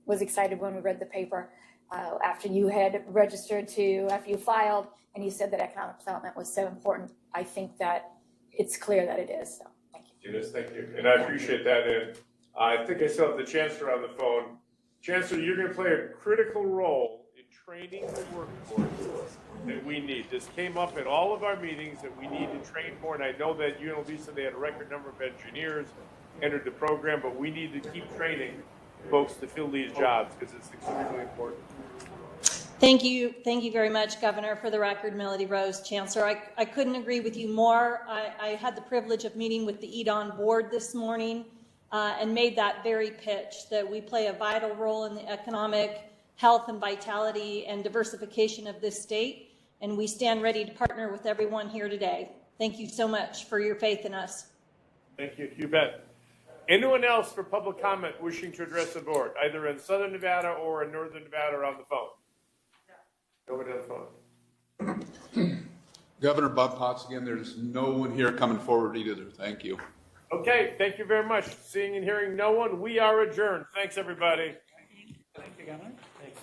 S19: was excited when we read the paper after you had registered after you filed, and you said that economic development was so important. I think that it's clear that it is. So thank you.
S1: Yes, thank you. And I appreciate that. And I think I still have the Chancellor on the phone. Chancellor, you're going to play a critical role in training the workforce that we need. This came up at all of our meetings that we need to train more. And I know that you and Lisa, they had a record number of engineers entered the program, but we need to keep training folks to fill these jobs because it's extremely important.
S16: Thank you very much, Governor. For the record, Melody Rose, Chancellor. I couldn't agree with you more. I had the privilege of meeting with the EDON board this morning and made that very pitch that we play a vital role in the economic health and vitality and diversification of this state, and we stand ready to partner with everyone here today. Thank you so much for your faith in us.
S1: Thank you. You bet. Anyone else for public comment wishing to address the board, either in Southern Nevada or in Northern Nevada or on the phone? Over to the phone.
S7: Governor Bob Potts again. There's no one here coming forward either. Thank you.
S1: Okay, thank you very much. Seeing and hearing no one, we are adjourned. Thanks, everybody. Thank you.
S8: Governor.
S22: Thank